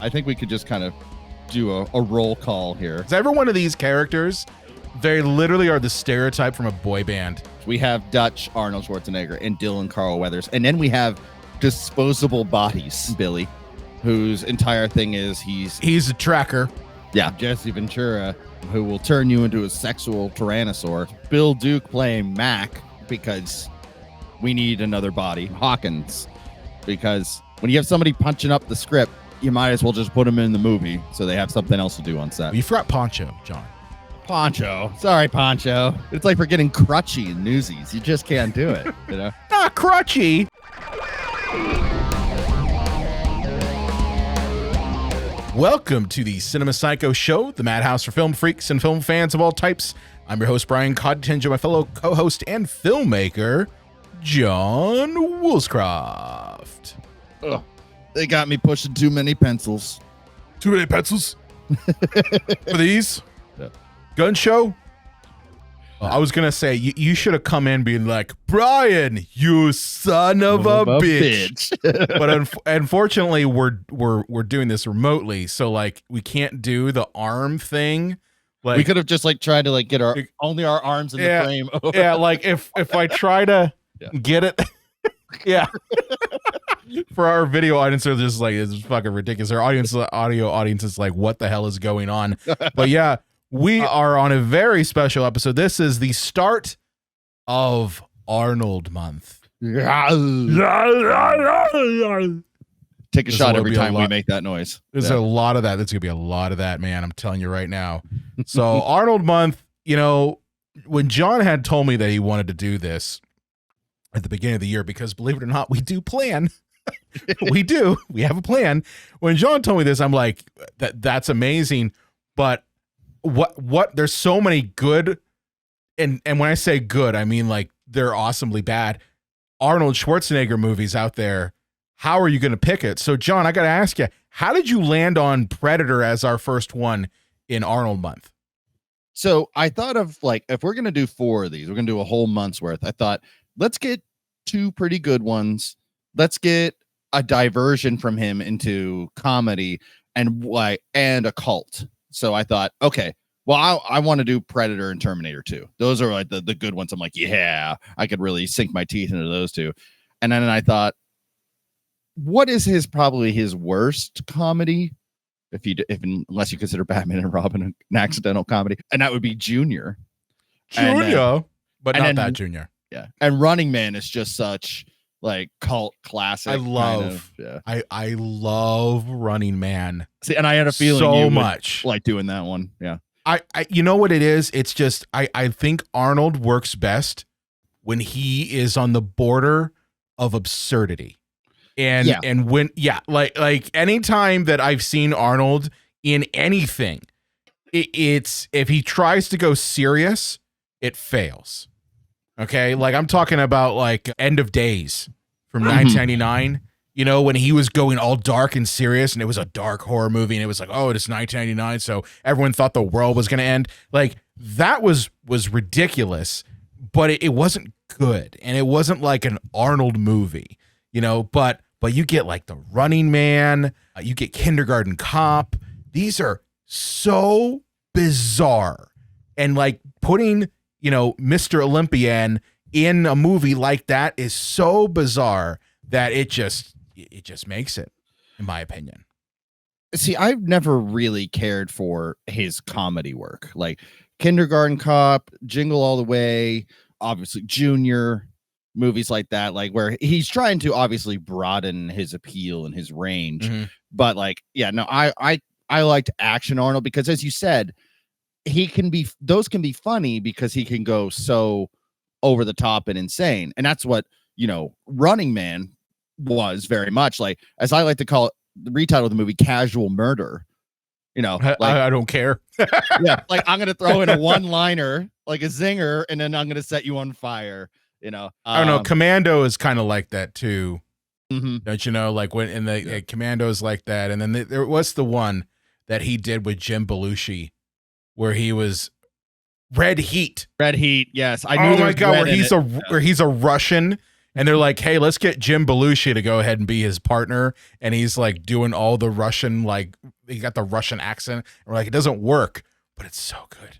I think we could just kind of do a roll call here. Every one of these characters, they literally are the stereotype from a boy band. We have Dutch Arnold Schwarzenegger and Dylan Carl Weathers. And then we have disposable bodies, Billy, whose entire thing is he's a tracker. Yeah. Jesse Ventura, who will turn you into a sexual tyrannosaur. Bill Duke playing Mac because we need another body. Hawkins, because when you have somebody punching up the script, you might as well just put them in the movie so they have something else to do on set. You forgot Poncho, John. Poncho. Sorry, Poncho. It's like we're getting crutchy in Newsies. You just can't do it, you know? Not crutchy. Welcome to the Cinema Psycho Show, the madhouse for film freaks and film fans of all types. I'm your host, Brian Codtinge, my fellow co-host and filmmaker, John Woolscroft. Ugh. They got me pushing too many pencils. Too many pencils? For these? Yeah. Gun show? I was going to say, you should have come in being like, Brian, you son of a bitch. But unfortunately, we're doing this remotely, so like we can't do the arm thing. Like we could have just like tried to like get only our arms in the frame. Yeah, like if I try to get it, yeah. For our video audience, they're just like, it's fucking ridiculous. Our audio audience is like, what the hell is going on? But yeah, we are on a very special episode. This is the start of Arnold Month. Take a shot every time we make that noise. There's a lot of that. There's going to be a lot of that, man. I'm telling you right now. So Arnold Month, you know, when John had told me that he wanted to do this at the beginning of the year, because believe it or not, we do plan. We have a plan. When John told me this, I'm like, that's amazing. But what there's so many good, and when I say good, I mean like they're awesomely bad Arnold Schwarzenegger movies out there. How are you going to pick it? So John, I got to ask you, how did you land on Predator as our first one in Arnold Month? So I thought of like, if we're going to do 4 of these, we're going to do a whole month's worth. I thought, let's get 2 pretty good ones. Let's get a diversion from him into comedy and a cult. So I thought, okay, well, I want to do Predator and Terminator 2. Those are like the good ones. I'm like, yeah, I could really sink my teeth into those 2. And then I thought, what is probably his worst comedy? Unless you consider Batman and Robin an accidental comedy, and that would be Junior. But not that Junior. Yeah, and Running Man is just such like cult classic. I love Running Man. See, and I had a feeling so you much like doing that one. Yeah, I you know what it is? It's just I think Arnold works best when he is on the border of absurdity. And when like anytime that I've seen Arnold in anything, it's if he tries to go serious, it fails. Okay, like I'm talking about like End of Days from 1999. You know, when he was going all dark and serious, and it was a dark horror movie, and it was like, oh, it's 1999, so everyone thought the world was going to end. Like that was ridiculous, but it wasn't good, and it wasn't like an Arnold movie, you know, but you get like The Running Man, you get Kindergarten Cop. These are so bizarre. And like putting, you know, Mr. Olympian in a movie like that is so bizarre that it just makes it, in my opinion. See, I've never really cared for his comedy work. Like Kindergarten Cop, Jingle All the Way, obviously Junior, movies like that, like where he's trying to obviously broaden his appeal and his range. But like, yeah, no, I liked Action Arnold because, as you said, those can be funny because he can go so over the top and insane. And that's what, you know, Running Man was very much like, as I like to call it, the retitle of the movie, Casual Murder. You know, like, I don't care. Yeah, like I'm gonna throw in a one-liner, like a zinger, and then I'm gonna set you on fire. You know, I don't know. Commando is kind of like that too. Don't you know? Like when in the Commando is like that, and then there was the one that he did with Jim Belushi, where he was Red Heat. Red Heat, yes, I knew. Oh my god, where he's a Russian And they're like, hey, let's get Jim Belushi to go ahead and be his partner. And he's like doing all the Russian, like he got the Russian accent. And we're like, it doesn't work, but it's so good.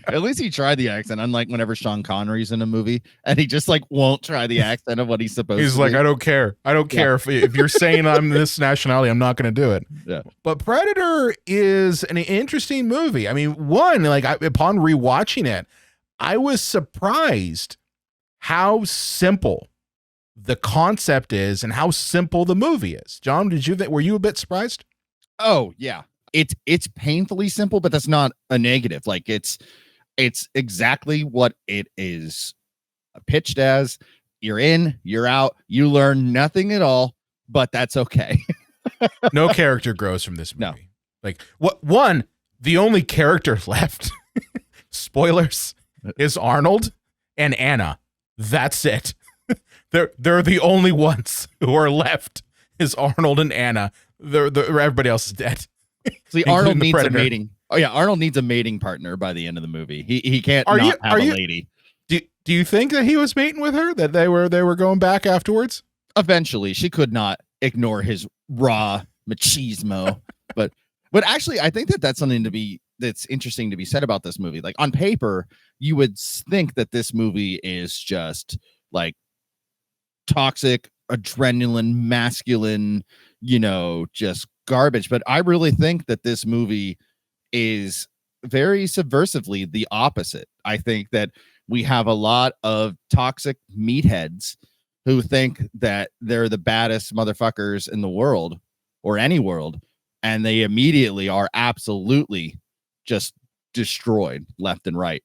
At least he tried the accent, unlike whenever Sean Connery's in a movie and he just like won't try the accent of what he's supposed to. He's like, I don't care. I don't care if you're saying I'm this nationality, I'm not going to do it. Yeah. But Predator is an interesting movie. I mean, one, like upon rewatching it, I was surprised how simple the concept is and how simple the movie is. John, were you a bit surprised? Oh yeah. It's painfully simple, but that's not a negative. Like it's exactly what it is pitched as. You're in, you're out, you learn nothing at all, but that's okay. No character grows from this movie. No. Like the only character left, spoilers, is Arnold and Anna. That's it. They're the only ones who are left is Arnold and Anna. Everybody else is dead. See, Arnold needs a mating. Oh yeah, Arnold needs a mating partner by the end of the movie. He can't have a lady. Do you think that he was mating with her? That they were going back afterwards? Eventually, she could not ignore his raw machismo. but actually, I think that's something that's interesting to be said about this movie. Like on paper, you would think that this movie is just like toxic, adrenaline, masculine, just garbage. But I really think that this movie is very subversively the opposite. I think that we have a lot of toxic meatheads who think that they're the baddest motherfuckers in the world or any world, and they immediately are absolutely just destroyed left and right.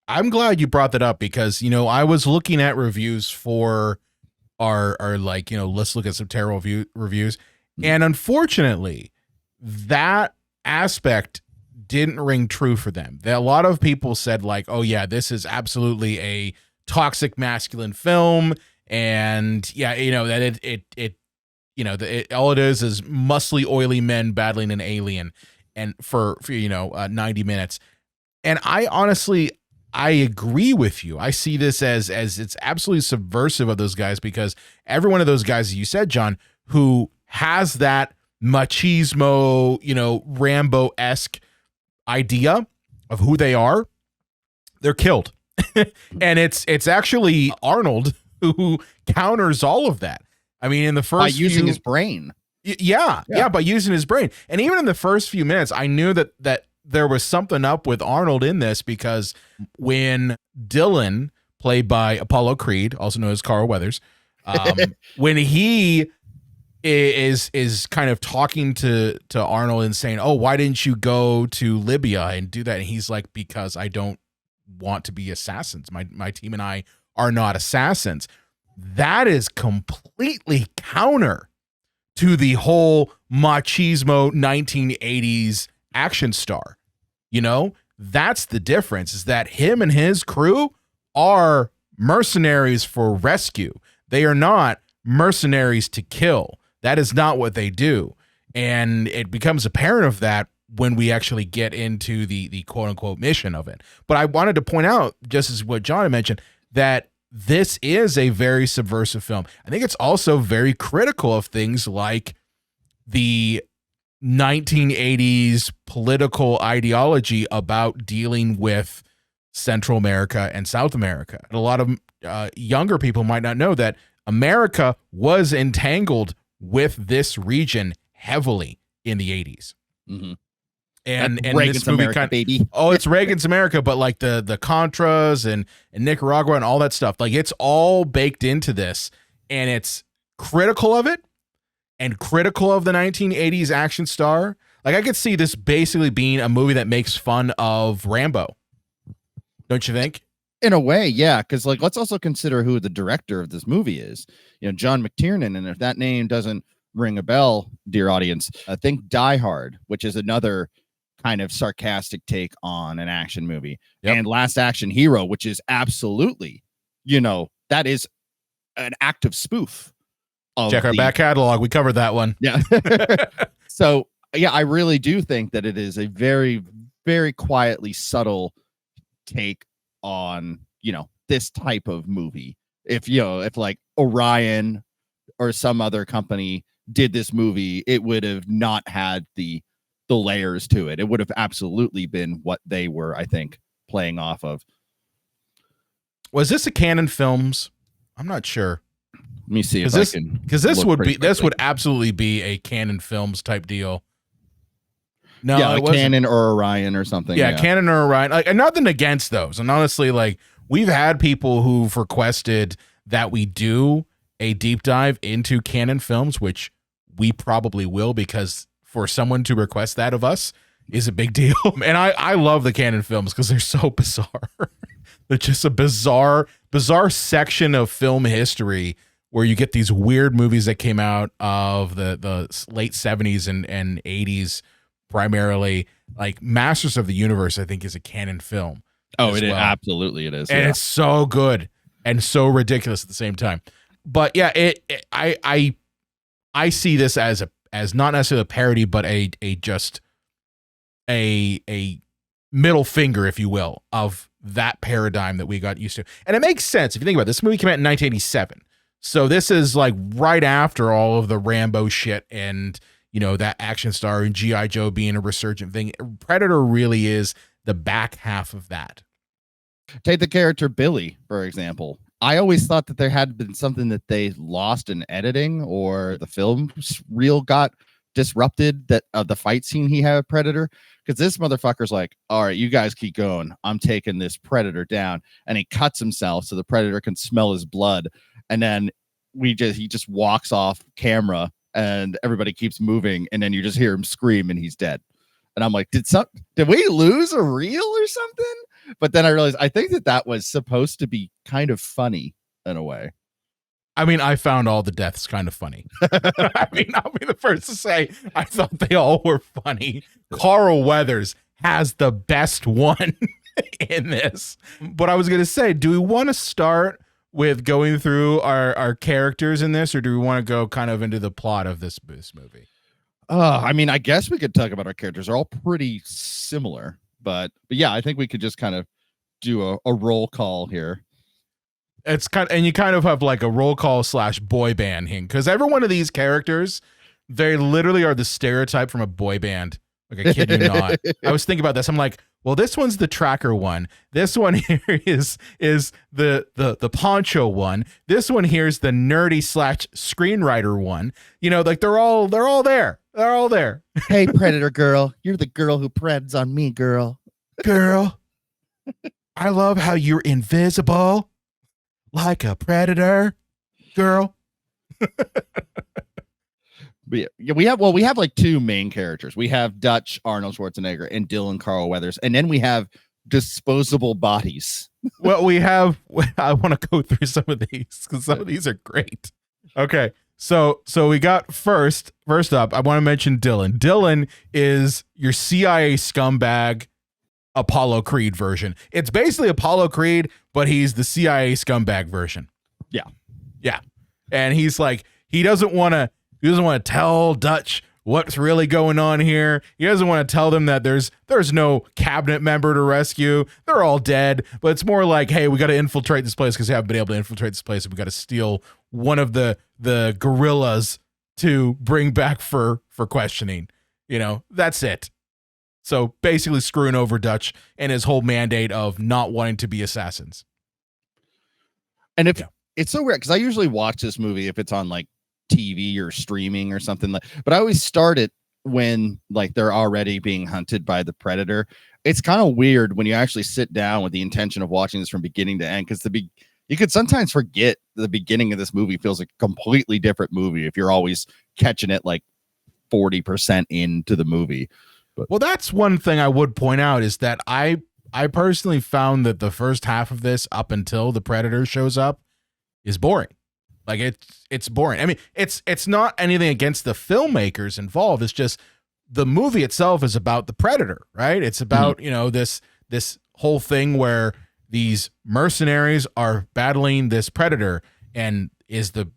I'm glad you brought that up because, I was looking at reviews for our like, let's look at some terrible reviews. And unfortunately, that aspect didn't ring true for them. A lot of people said like, oh yeah, this is absolutely a toxic masculine film. And yeah, that all it is muscly, oily men battling an alien and for 90 minutes. And I agree with you. I see this as it's absolutely subversive of those guys because every one of those guys, you said, John, who has that machismo, Rambo-esque idea of who they are, they're killed. And it's actually Arnold who counters all of that. I mean, in the first by using his brain. Yeah, by using his brain. And even in the first few minutes, I knew that there was something up with Arnold in this because when Dylan, played by Apollo Creed, also known as Carl Weathers, when he is kind of talking to Arnold and saying, oh, why didn't you go to Libya and do that? And he's like, because I don't want to be assassins. My team and I are not assassins. That is completely counter to the whole machismo 1980s action star. That's the difference, is that him and his crew are mercenaries for rescue. They are not mercenaries to kill. That is not what they do. And it becomes apparent of that when we actually get into the quote unquote mission of it. But I wanted to point out, just as what John had mentioned, that this is a very subversive film. I think it's also very critical of things like the 1980s political ideology about dealing with Central America and South America. And a lot of younger people might not know that America was entangled with this region heavily in the 80s. Mm-hmm. And Reagan's this movie America, baby. Oh, it's Reagan's America, but like the Contras and Nicaragua and all that stuff, like it's all baked into this, and it's critical of it and critical of the 1980s action star. Like I could see this basically being a movie that makes fun of Rambo. Don't you think? In a way, yeah, because like let's also consider who the director of this movie is. John McTiernan, and if that name doesn't ring a bell, dear audience, think Die Hard, which is another kind of sarcastic take on an action movie, and Last Action Hero, which is absolutely, that is an active spoof. Check our back catalog. We covered that one. Yeah. So yeah, I really do think that it is a very, very quietly subtle take on, this type of movie If if like Orion or some other company did this movie, it would have not had the layers to it. It would have absolutely been what they were, I think, playing off of. Was this a Canon Films? I'm not sure. Let me see if I can, because this would absolutely be a Canon Films type deal. No, yeah, like Canon or Orion or something. Yeah, Canon or Orion. Like, nothing against those. And honestly, like, we've had people who've requested that we do a deep dive into Canon Films, which we probably will, because for someone to request that of us is a big deal. And I love the Canon Films because they're so bizarre. They're just a bizarre section of film history where you get these weird movies that came out of the late 70s and 80s, primarily. Like Masters of the Universe, I think, is a Canon film. Oh, absolutely it is. And it's so good and so ridiculous at the same time. But yeah, I see this as not necessarily a parody, but a middle finger, if you will, of that paradigm that we got used to. And it makes sense if you think about it. This movie came out in 1987. So this is like right after all of the Rambo shit and, that action star and G.I. Joe being a resurgent thing. Predator really is the back half of that. Take the character Billy, for example. I always thought that there had been something that they lost in editing, or the film reel got disrupted, that the fight scene he had with Predator, because this motherfucker's like, all right, you guys keep going, I'm taking this Predator down, and he cuts himself so the Predator can smell his blood, and then he just walks off camera and everybody keeps moving, and then you just hear him scream and he's dead. And I'm like, did we lose a reel or something? But then I realized I think that was supposed to be kind of funny in a way. I mean, I found all the deaths kind of funny. I mean, I'll be the first to say I thought they all were funny. Carl Weathers has the best one in this. But I was going to say, do we want to start with going through our characters in this, or do we want to go kind of into the plot of this movie? I mean, I guess we could talk about our characters. They're all pretty similar, but yeah, I think we could just kind of do a roll call here. It's and you kind of have like a roll call / boy band thing, because every one of these characters, they literally are the stereotype from a boy band. Like, I kid you not. I was thinking about this. I'm like, well, this one's the tracker one. This one here is the poncho one. This one here is the nerdy / screenwriter one. Like they're all there. They're all there. Hey, Predator girl, you're the girl who preds on me, girl. Girl, I love how you're invisible, like a predator, girl. But yeah, we have like two main characters. We have Dutch Arnold Schwarzenegger and Dylan Carl Weathers, and then we have disposable bodies. Well, I want to go through some of these because some of these are great. Okay, so we got first up, I want to mention Dylan. Dylan is your CIA scumbag Apollo Creed version. It's basically Apollo Creed, but he's the CIA scumbag version. Yeah, and he's like, he doesn't want to tell Dutch what's really going on here. He doesn't want to tell them that there's no cabinet member to rescue. They're all dead. But it's more like, hey, we got to infiltrate this place because we haven't been able to infiltrate this place. And we got to steal one of the gorillas to bring back for questioning. That's it. So basically screwing over Dutch and his whole mandate of not wanting to be assassins. And it's so weird because I usually watch this movie if it's on like TV or streaming or something, but I always start it when like they're already being hunted by the Predator. It's kind of weird when you actually sit down with the intention of watching this from beginning to end, because you could sometimes forget the beginning of this movie feels like a completely different movie if you're always catching it like 40% into the movie. But well, that's one thing I would point out is that I personally found that the first half of this up until the Predator shows up is boring. Like it's boring. I mean, it's not anything against the filmmakers involved. It's just the movie itself is about the Predator, right? It's about, this whole thing where these mercenaries are battling this Predator, and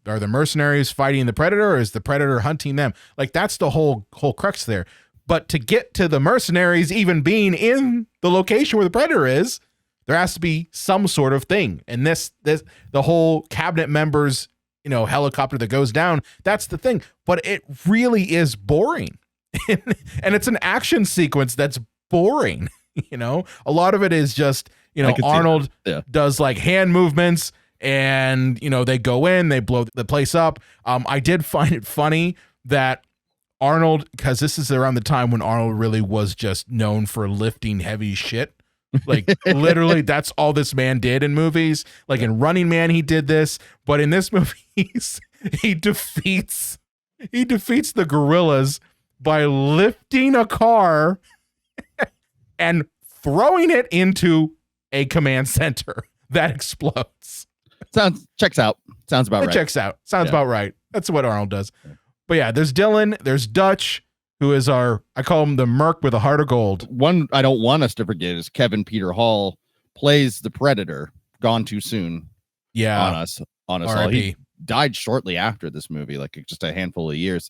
are the mercenaries fighting the Predator, or is the Predator hunting them? Like, that's the whole crux there. But to get to the mercenaries even being in the location where the Predator is, There has to be some sort of thing. And this the whole cabinet members, helicopter that goes down, that's the thing. But it really is boring. And it's an action sequence that's boring. A lot of it is just, Arnold does like hand movements and, they go in, they blow the place up. I did find it funny that Arnold, because this is around the time when Arnold really was just known for lifting heavy shit. Like literally that's all this man did in movies. Like in Running Man, he did this, but in this movie, he defeats the gorillas by lifting a car and throwing it into a command center that explodes. Checks out. Sounds about right. Checks out. Sounds about right. That's what Arnold does. But yeah, there's Dylan, there's Dutch, who is I call him the Merc with a heart of gold. One I don't want us to forget is Kevin Peter Hall plays the Predator, gone too soon. Yeah. On us all. He died shortly after this movie, like just a handful of years.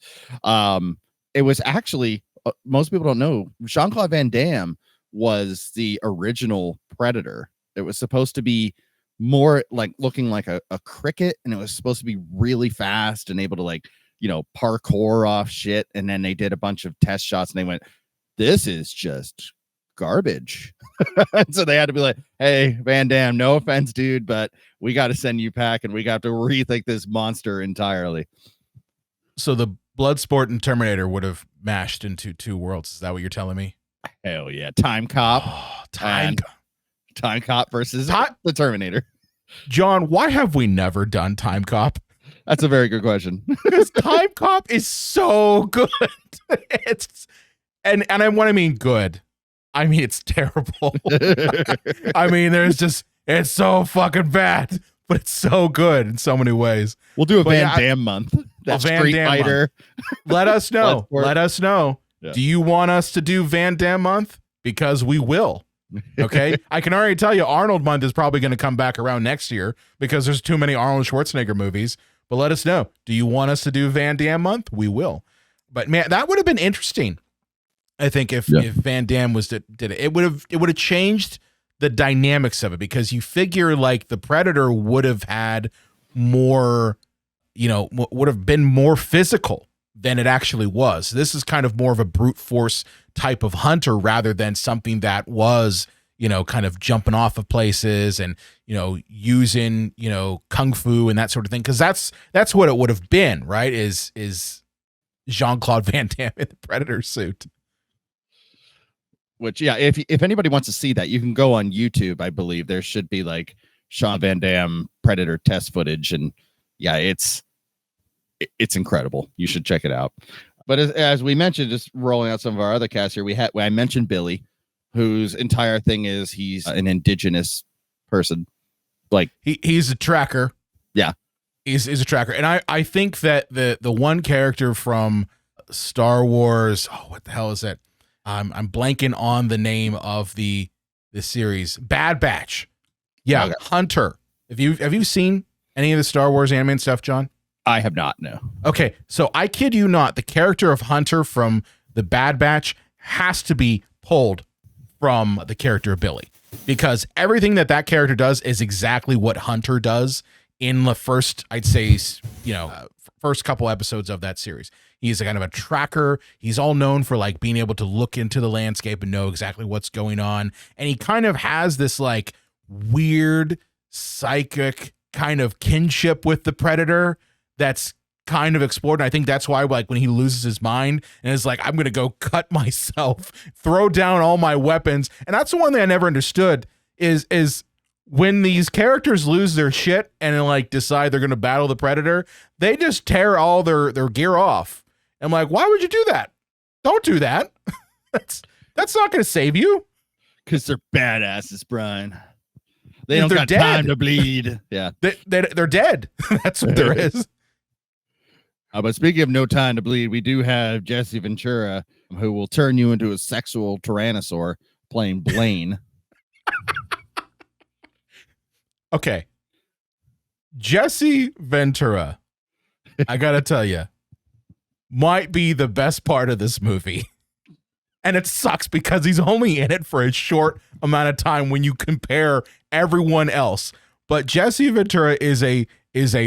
It was actually, most people don't know, Jean-Claude Van Damme was the original Predator. It was supposed to be more like looking like a cricket, and it was supposed to be really fast and able to parkour off shit. And then they did a bunch of test shots and they went, this is just garbage. So they had to be like, hey, Van Damme, no offense, dude, but we got to send you back and we got to rethink this monster entirely. So the Bloodsport and Terminator would have mashed into two worlds. Is that what you're telling me? Hell yeah. Time Cop. Time Cop versus the Terminator. John, why have we never done Time Cop? That's a very good question. Because Time Cop is so good. And when I mean good, I mean it's terrible. I mean, it's so fucking bad, but it's so good in so many ways. We'll do a Van Damme month. That's Street Fighter. Let us know. Let us know. Yeah. Do you want us to do Van Damme month? Because we will. Okay. I can already tell you Arnold Month is probably going to come back around next year because there's too many Arnold Schwarzenegger movies. But let us know. Do you want us to do Van Damme month? We will. But man, that would have been interesting. I think if Van Damme did it, it would have changed the dynamics of it, because you figure like the Predator would have had more, would have been more physical than it actually was. This is kind of more of a brute force type of hunter rather than something that was, kind of jumping off of places and, using, kung fu and that sort of thing. Cause that's what it would have been, right? Is Jean-Claude Van Damme in the Predator suit. Which, if anybody wants to see that, you can go on YouTube. I believe there should be like Jean Van Damme Predator test footage. And it's incredible. You should check it out. But as we mentioned, just rolling out some of our other casts here, I mentioned Billy, whose entire thing is he's an indigenous person. Like he's a tracker. Yeah. He's a tracker. And I think that the one character from Star Wars, what the hell is that? I'm blanking on the name of the series. Bad Batch. Yeah, okay. Hunter. Have you seen any of the Star Wars animated stuff, John? I have not, no. Okay, so I kid you not, the character of Hunter from the Bad Batch has to be pulled from the character of Billy, because everything that character does is exactly what Hunter does in the first, I'd say, first couple episodes of that series. He's a kind of a tracker. He's all known for like being able to look into the landscape and know exactly what's going on. And he kind of has this like weird psychic kind of kinship with the Predator that's kind of explored. And I think that's why, like, when he loses his mind and is like, I'm going to go cut myself, throw down all my weapons. And that's the one thing I never understood is when these characters lose their shit and like decide they're going to battle the Predator, they just tear all their gear off. I'm like, why would you do that? Don't do that. That's not going to save you. Because they're badasses, Brian. They don't got time to bleed. Yeah. They're dead. That's what there is. But speaking of no time to bleed, we do have Jesse Ventura, who will turn you into a sexual tyrannosaur, playing Blaine. Okay. Jesse Ventura, I got to tell you, might be the best part of this movie. And it sucks because he's only in it for a short amount of time when you compare everyone else. But Jesse Ventura is a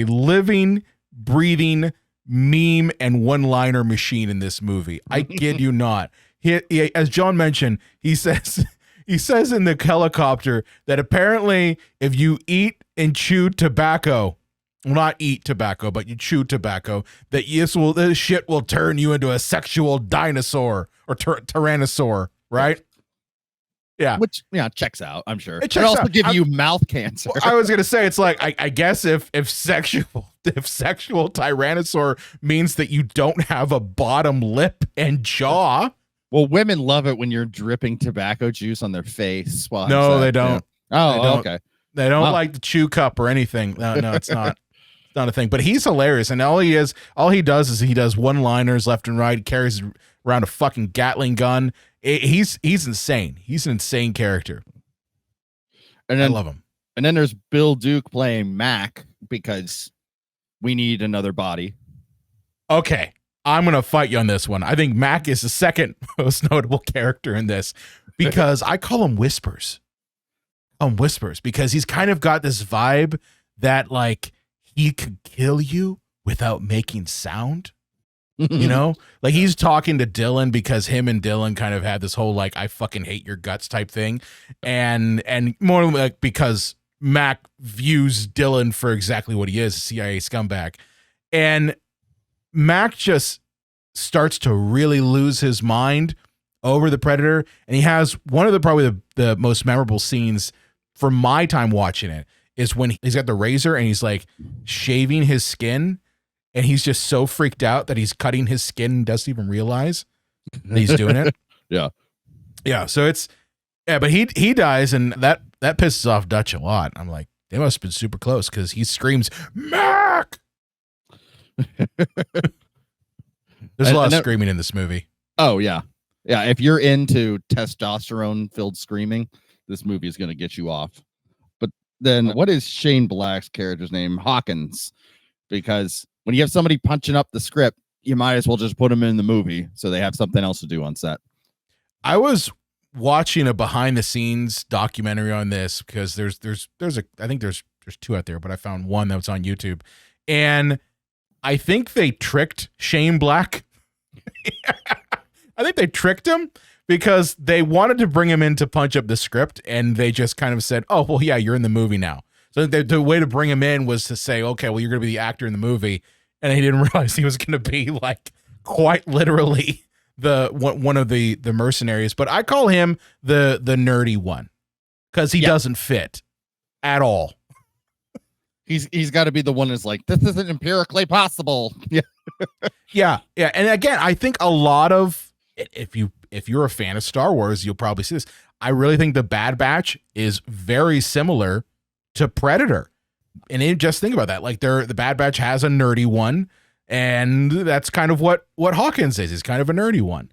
living, breathing meme and one-liner machine in this movie. I kid you not. He, as John mentioned, he says in the helicopter that apparently if you eat and chew tobacco, well, not eat tobacco, but you chew tobacco, that this shit will turn you into a sexual dinosaur or tyrannosaur, right? Yeah. Which, checks out, I'm sure. It could also give you mouth cancer. I was going to say, it's like, I guess if sexual tyrannosaur means that you don't have a bottom lip and jaw. Well, women love it when you're dripping tobacco juice on their face. No, they don't. Yeah. Oh, they don't. Okay. They don't like the chew cup or anything. No, it's not. It's not a thing. But he's hilarious, and all he does is he does one-liners left and right. He carries around a fucking Gatling gun. He's insane. He's an insane character. And then, I love him. And then there's Bill Duke playing Mac because we need another body. Okay, I'm gonna fight you on this one. I think Mac is the second most notable character in this because I call him Whispers. Whispers because he's kind of got this vibe that like he could kill you without making sound. You know, like he's talking to Dylan because him and Dylan kind of had this whole like I fucking hate your guts type thing, and more like because Mac views Dylan for exactly what he is, a CIA scumbag, and Mac just starts to really lose his mind over the Predator, and he has one of probably the most memorable scenes from my time watching it is when he's got the razor and he's like shaving his skin. And he's just so freaked out that he's cutting his skin and doesn't even realize that he's doing it. Yeah. So but he dies, and that pisses off Dutch a lot. I'm like, they must have been super close because he screams, Mac! There's a lot of screaming in this movie. Oh, yeah. Yeah, if you're into testosterone-filled screaming, this movie is going to get you off. But then what is Shane Black's character's name? Hawkins. Because when you have somebody punching up the script, you might as well just put them in the movie so they have something else to do on set. I was watching a behind the scenes documentary on this because there's I think there's two out there, but I found one that was on YouTube, and I think they tricked Shane Black. I think they tricked him because they wanted to bring him in to punch up the script, and they just kind of said, "Oh, well, yeah, you're in the movie now." So the way to bring him in was to say, okay, well, you're going to be the actor in the movie. And he didn't realize he was going to be like quite literally one of the mercenaries. But I call him the nerdy one because he doesn't fit at all. He's got to be the one that's like, this isn't empirically possible. Yeah. And again, I think a lot of, if you're a fan of Star Wars, you'll probably see this. I really think the Bad Batch is very similar to Predator. And just think about that. Like the Bad Batch has a nerdy one, and that's kind of what Hawkins is. He's kind of a nerdy one.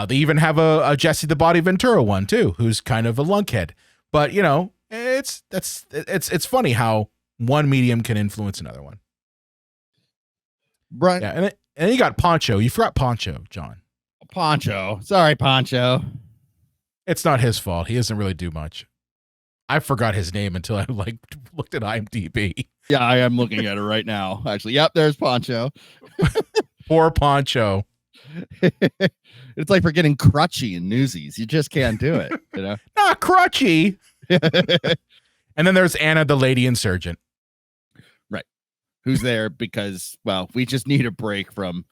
They even have a Jesse the Body Ventura one too, who's kind of a lunkhead. But you know, it's funny how one medium can influence another one. Right. Yeah, and then you got Poncho. You forgot Poncho, John. Poncho. Sorry, Poncho. It's not his fault. He doesn't really do much. I forgot his name until I looked at IMDb. Yeah, I am looking at it right now. Actually, yep, there's Poncho. Poor Poncho. It's like we're getting crutchy in Newsies. You just can't do it, you know? Not crutchy. And then there's Anna, the lady insurgent. Right. Who's there because, well, we just need a break from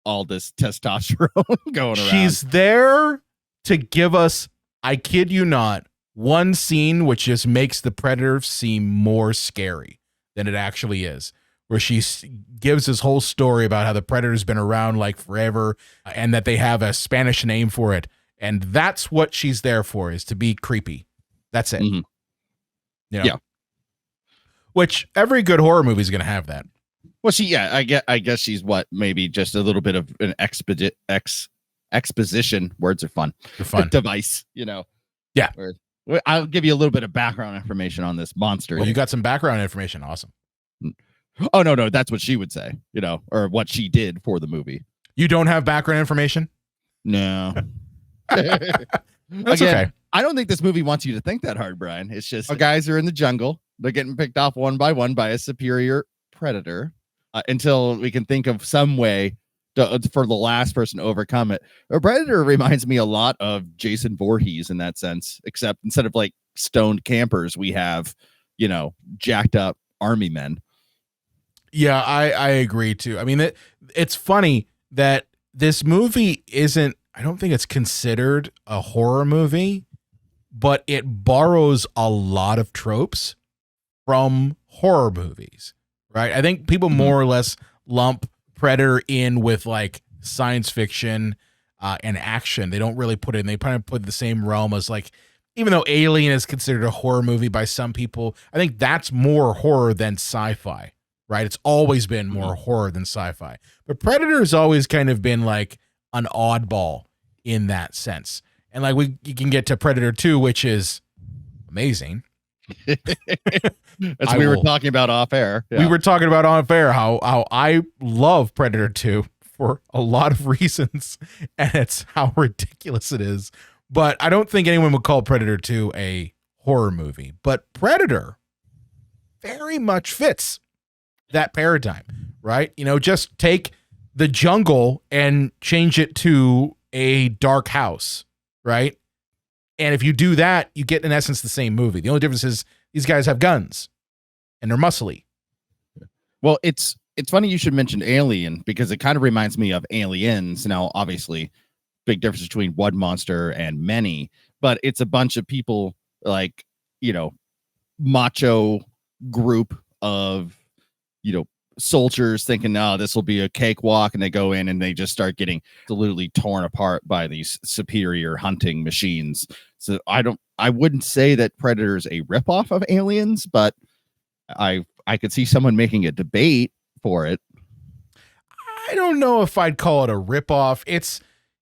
all this testosterone going around. She's there to give us, I kid you not, one scene which just makes the Predator seem more scary than it actually is, where she gives this whole story about how the Predator's been around like forever and that they have a Spanish name for it. And that's what she's there for, is to be creepy. That's it. Mm-hmm. You know? Yeah. Which every good horror movie is going to have that. Well, I guess she's maybe just a little bit of an exposition. Words are fun. They're fun. Device, you know? Yeah. I'll give you a little bit of background information on this monster. Well, you got some background information. Awesome. Oh, no. That's what she would say, you know, or what she did for the movie. You don't have background information? No. That's Again, okay. I don't think this movie wants you to think that hard, Brian. It's just guys are in the jungle. They're getting picked off one by one by a superior predator until we can think of some way for the last person to overcome it. A predator reminds me a lot of Jason Voorhees in that sense, except instead of like stoned campers, we have, jacked up army men. Yeah, I agree too. I mean, it's funny that this movie isn't, I don't think it's considered a horror movie, but it borrows a lot of tropes from horror movies, right? I think people more or less lump Predator in with like science fiction and action. They don't really put it in, they kind of put the same realm as like, even though Alien is considered a horror movie by some people, I think that's more horror than sci-fi, right? It's always been more horror than sci-fi. But Predator has always kind of been like an oddball in that sense. And like you can get to Predator 2, which is amazing. As we were talking about off air. Yeah. We were talking about off air how I love Predator 2 for a lot of reasons, and it's how ridiculous it is. But I don't think anyone would call Predator 2 a horror movie. But Predator very much fits that paradigm, right? Just take the jungle and change it to a dark house, right? And if you do that, you get in essence the same movie. The only difference is these guys have guns and they're muscly. Well, it's funny you should mention Alien because it kind of reminds me of Aliens. Now, obviously, big difference between one monster and many, but it's a bunch of people like, macho group of, soldiers thinking, oh, this will be a cakewalk, and they go in and they just start getting absolutely torn apart by these superior hunting machines. So I wouldn't say that Predator is a ripoff of Aliens, but I could see someone making a debate for it. I don't know if I'd call it a ripoff.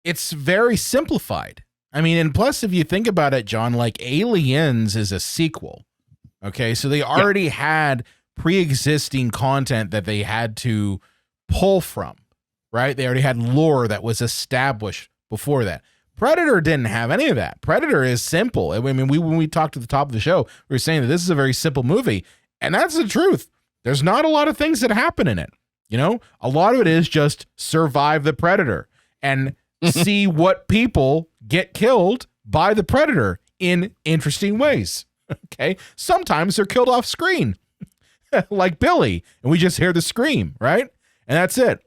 It's very simplified. I mean, and plus, if you think about it, John, like Aliens is a sequel. Okay, so they already had pre-existing content that they had to pull from, right? They already had lore that was established before that. Predator didn't have any of that. Predator is simple. I mean, when we talked at the top of the show, we were saying that this is a very simple movie, and that's the truth. There's not a lot of things that happen in it. A lot of it is just survive the Predator and see what people get killed by the Predator in interesting ways. Okay. Sometimes they're killed off screen. Like Billy, and we just hear the scream, right? And that's it.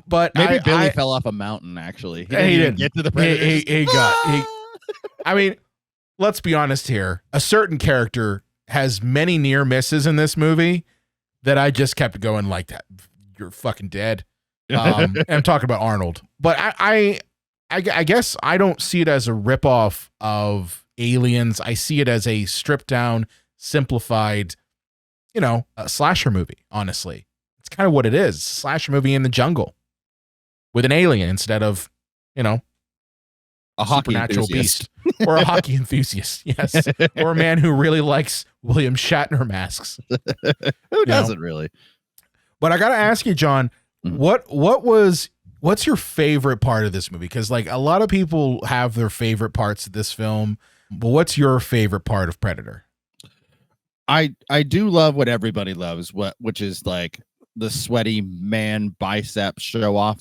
But maybe Billy fell off a mountain. Actually, he didn't get to the predators. I mean, let's be honest here. A certain character has many near misses in this movie that I just kept going like that. You're fucking dead. I'm talking about Arnold, but I guess I don't see it as a ripoff of Aliens. I see it as a stripped down, simplified, a slasher movie, honestly. It's kind of what it is. A slasher movie in the jungle with an alien instead of, a supernatural beast or a hockey enthusiast. Yes. Or a man who really likes William Shatner masks. Who doesn't really? But I got to ask you, John, what's your favorite part of this movie? Because like a lot of people have their favorite parts of this film, but what's your favorite part of Predator? I do love what everybody loves, which is like the sweaty man bicep show off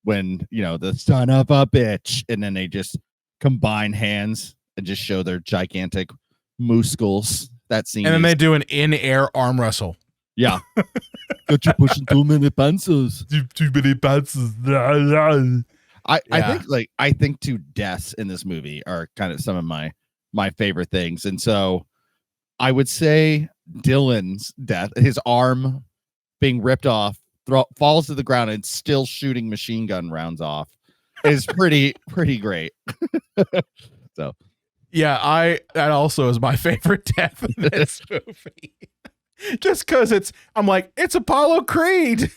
when, the son of a bitch, and then they just combine hands and just show their gigantic muscles. That scene. And then they do an in-air arm wrestle. Yeah. Got you pushing too many pencils. Too many pencils. I think two deaths in this movie are kind of some of my favorite things. And so I would say Dylan's death, his arm being ripped off, falls to the ground and still shooting machine gun rounds off is pretty great. So, yeah, that also is my favorite death in this movie. Just because I'm like, it's Apollo Creed.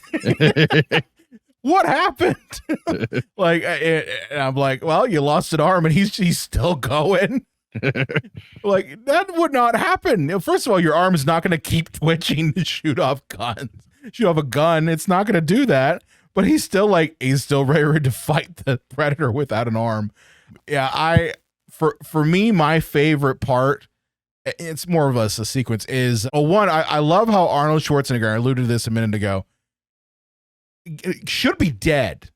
What happened? And I'm like, well, you lost an arm and he's still going. Like that would not happen. First of all, your arm is not going to keep twitching to shoot off a gun. It's not going to do that. but he's still ready to fight the predator without an arm. Yeah, for me, my favorite part, it's more of a sequence, is I love how Arnold Schwarzenegger, I alluded to this a minute ago, should be dead,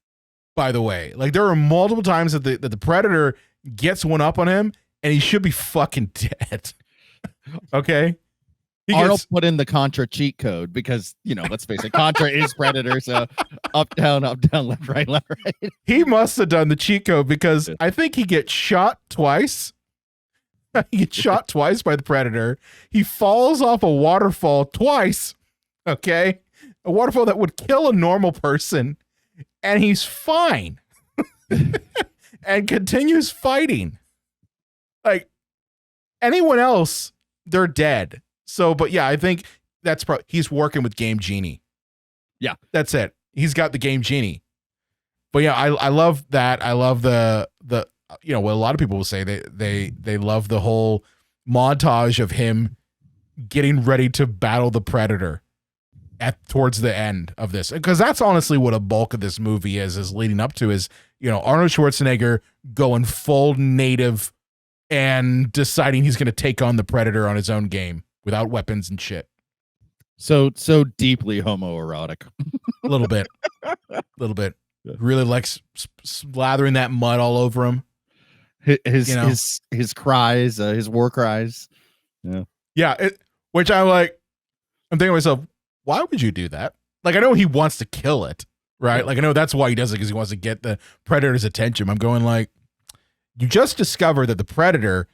by the way. Like, there are multiple times that the predator gets one up on him and he should be fucking dead. Okay? Arnold put in the Contra cheat code because, let's face it, Contra is Predator, so up, down, left, right. He must have done the cheat code because I think he gets shot twice. He gets shot twice by the Predator. He falls off a waterfall twice, okay? A waterfall that would kill a normal person, and he's fine and continues fighting. Like, anyone else, they're dead. So, but yeah, I think that's probably, he's working with Game Genie. Yeah. That's it. He's got the Game Genie. But yeah, I love that. I love the what a lot of people will say, they love the whole montage of him getting ready to battle the Predator towards the end of this. Because that's honestly what a bulk of this movie is leading up to, is, Arnold Schwarzenegger going full native and deciding he's going to take on the Predator on his own game without weapons and shit. So deeply homoerotic. A little bit. Really likes slathering that mud all over him. His cries, his war cries. Yeah. Which I'm thinking to myself, why would you do that? Like, I know he wants to kill it, right? Yeah. Like, I know that's why he does it, because he wants to get the Predator's attention. I'm going like, you just discovered that the Predator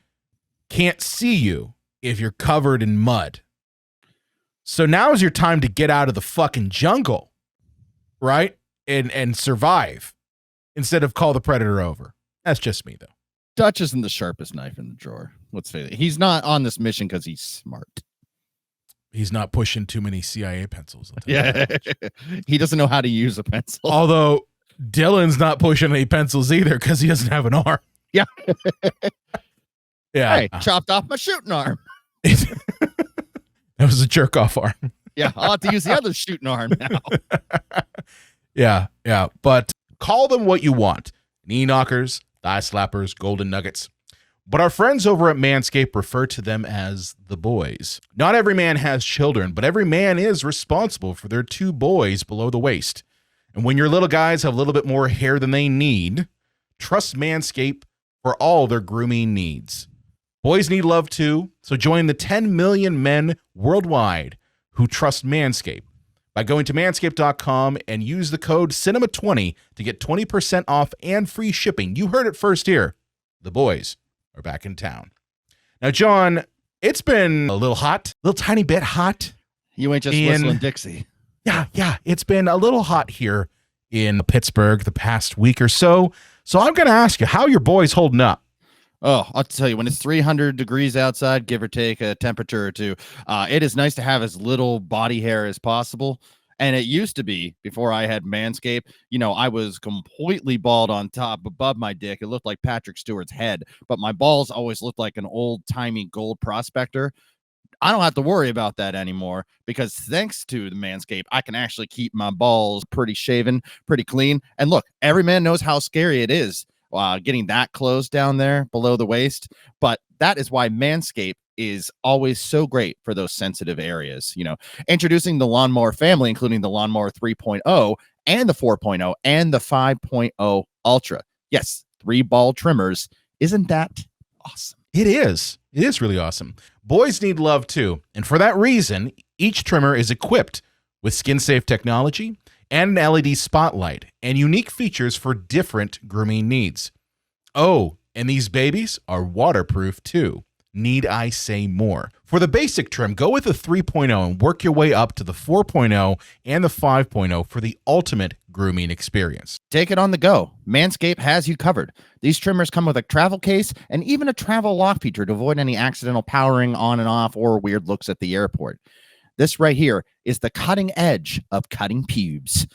can't see you if you're covered in mud. So now is your time to get out of the fucking jungle, right? And survive instead of call the Predator over. That's just me, though. Dutch isn't the sharpest knife in the drawer. Let's face it. He's not on this mission because he's smart. He's not pushing too many CIA pencils. Yeah. He doesn't know how to use a pencil. Although Dylan's not pushing any pencils either because he doesn't have an arm. Yeah. Yeah. Hey, chopped off my shooting arm. That was a jerk off arm. Yeah. I'll have to use the other shooting arm now. Yeah. But call them what you want. Knee knockers, thigh slappers, golden nuggets. But our friends over at Manscaped refer to them as the boys. Not every man has children, but every man is responsible for their 2 boys below the waist. And when your little guys have a little bit more hair than they need, trust Manscaped for all their grooming needs. Boys need love too, so join the 10 million men worldwide who trust Manscaped by going to manscaped.com and use the code CINEMA20 to get 20% off and free shipping. You heard it first here. The boys are back in town. Now, John, it's been a little tiny bit hot. You ain't just whistling Dixie. Yeah. It's been a little hot here in Pittsburgh the past week or so. So I'm going to ask you, how are your boys holding up? Oh, I'll tell you, when it's 300 degrees outside, give or take a temperature or two, it is nice to have as little body hair as possible. And it used to be, before I had Manscaped, I was completely bald on top above my dick. It looked like Patrick Stewart's head, but my balls always looked like an old-timey gold prospector. I don't have to worry about that anymore because thanks to the Manscaped, I can actually keep my balls pretty shaven, pretty clean. And look, every man knows how scary it is getting that close down there below the waist. But that is why Manscaped is always so great for those sensitive areas. Introducing the Lawnmower family, including the Lawnmower 3.0 and the 4.0 and the 5.0 Ultra. Yes, 3 ball trimmers. Isn't that awesome? It is. It is really awesome. Boys need love too. And for that reason, each trimmer is equipped with skin-safe technology and an LED spotlight and unique features for different grooming needs. Oh, and these babies are waterproof too. Need I say more? For the basic trim, go with the 3.0 and work your way up to the 4.0 and the 5.0 for the ultimate grooming experience. Take it on the go. Manscaped has you covered. These trimmers come with a travel case and even a travel lock feature to avoid any accidental powering on and off or weird looks at the airport. This right here is the cutting edge of cutting pubes.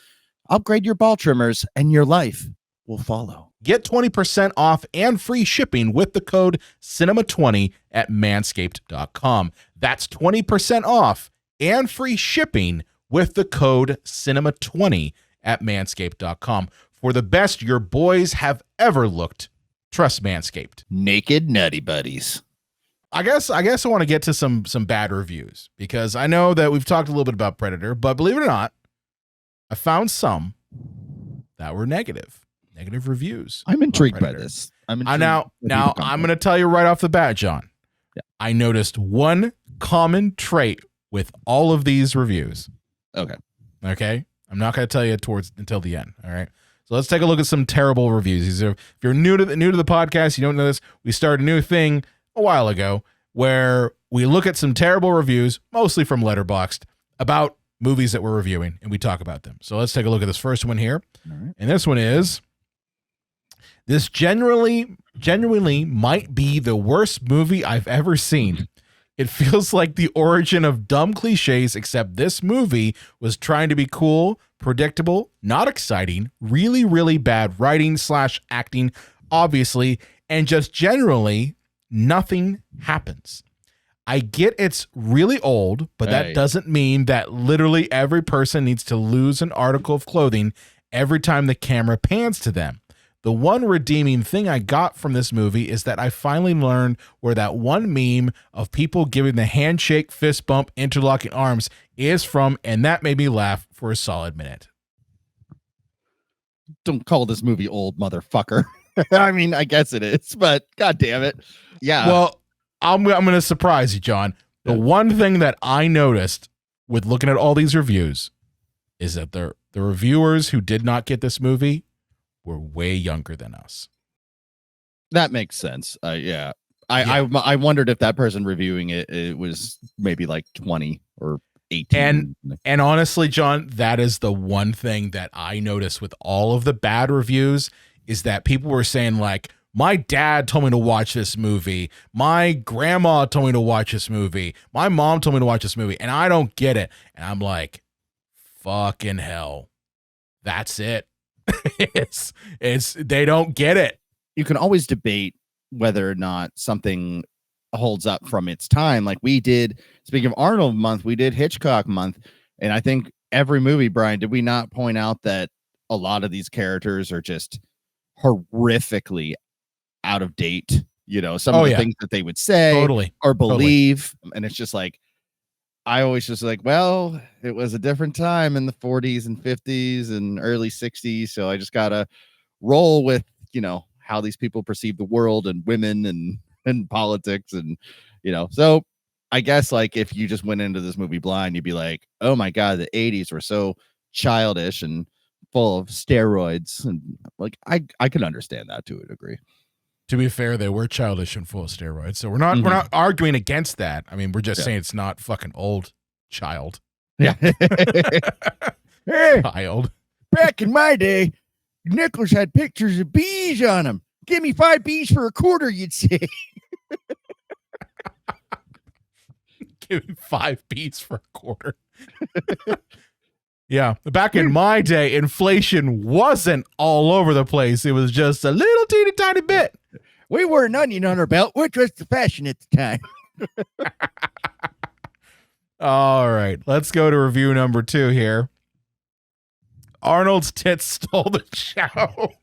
Upgrade your ball trimmers and your life will follow. Get 20% off and free shipping with the code CINEMA20 at manscaped.com. That's 20% off and free shipping with the code CINEMA20 at manscaped.com. For the best your boys have ever looked, trust Manscaped. Naked nutty buddies. I guess I want to get to some bad reviews, because I know that we've talked a little bit about Predator, but believe it or not, I found some that were negative reviews. I'm intrigued by this. Now I'm going to tell you right off the bat, John. Yeah. I noticed one common trait with all of these reviews. Okay. I'm not going to tell you until the end. All right. So let's take a look at some terrible reviews. If you're new to the podcast, you don't know this, we started a new thing a while ago where we look at some terrible reviews, mostly from Letterboxd, about movies that we're reviewing, and we talk about them. So let's take a look at this first one here. All right. And this one is, this genuinely might be the worst movie I've ever seen. It feels like the origin of dumb cliches, except this movie was trying to be cool, predictable, not exciting, really, really bad writing / acting, obviously, and just generally nothing happens. I get it's really old, but that doesn't mean that literally every person needs to lose an article of clothing every time the camera pans to them. The one redeeming thing I got from this movie is that I finally learned where that one meme of people giving the handshake, fist bump, interlocking arms is from, and that made me laugh for a solid minute. Don't call this movie old, motherfucker. I mean, I guess it is, but god damn it. Yeah. Well, I'm going to surprise you, John. The one thing that I noticed with looking at all these reviews is that the reviewers who did not get this movie were way younger than us. That makes sense. Yeah. I wondered if that person reviewing it was maybe like 20 or 18. And honestly, John, that is the one thing that I noticed with all of the bad reviews, is that people were saying like, my dad told me to watch this movie. My grandma told me to watch this movie. My mom told me to watch this movie, and I don't get it. And I'm like, fucking hell. That's it. it's they don't get it. You can always debate whether or not something holds up from its time. Like we did, speaking of Arnold Month, we did Hitchcock Month. And I think every movie, Brian, did we not point out that a lot of these characters are just horrifically out of date? You know, some of the things that they would say or believe. Totally. And it's just like, I always just like, well, it was a different time in the 40s and 50s and early 60s. So I just got to roll with, you know, how these people perceive the world and women and politics. And, you know, so I guess like if you just went into this movie blind, you'd be like, oh my God, the 80s were so childish and full of steroids. And like, I can understand that to a degree. To be fair, they were childish and full of steroids. So we're not arguing against that. I mean, we're just saying it's not fucking old child. Yeah. Hey, child. Back in my day, Nicholas had pictures of bees on them. Give me 5 bees for a quarter, you'd say. Give me 5 bees for a quarter. Yeah. Back in my day, inflation wasn't all over the place. It was just a little teeny tiny bit. We wore an onion on our belt, which was the fashion at the time. All right. Let's go to review number 2 here. Arnold's tits stole the show.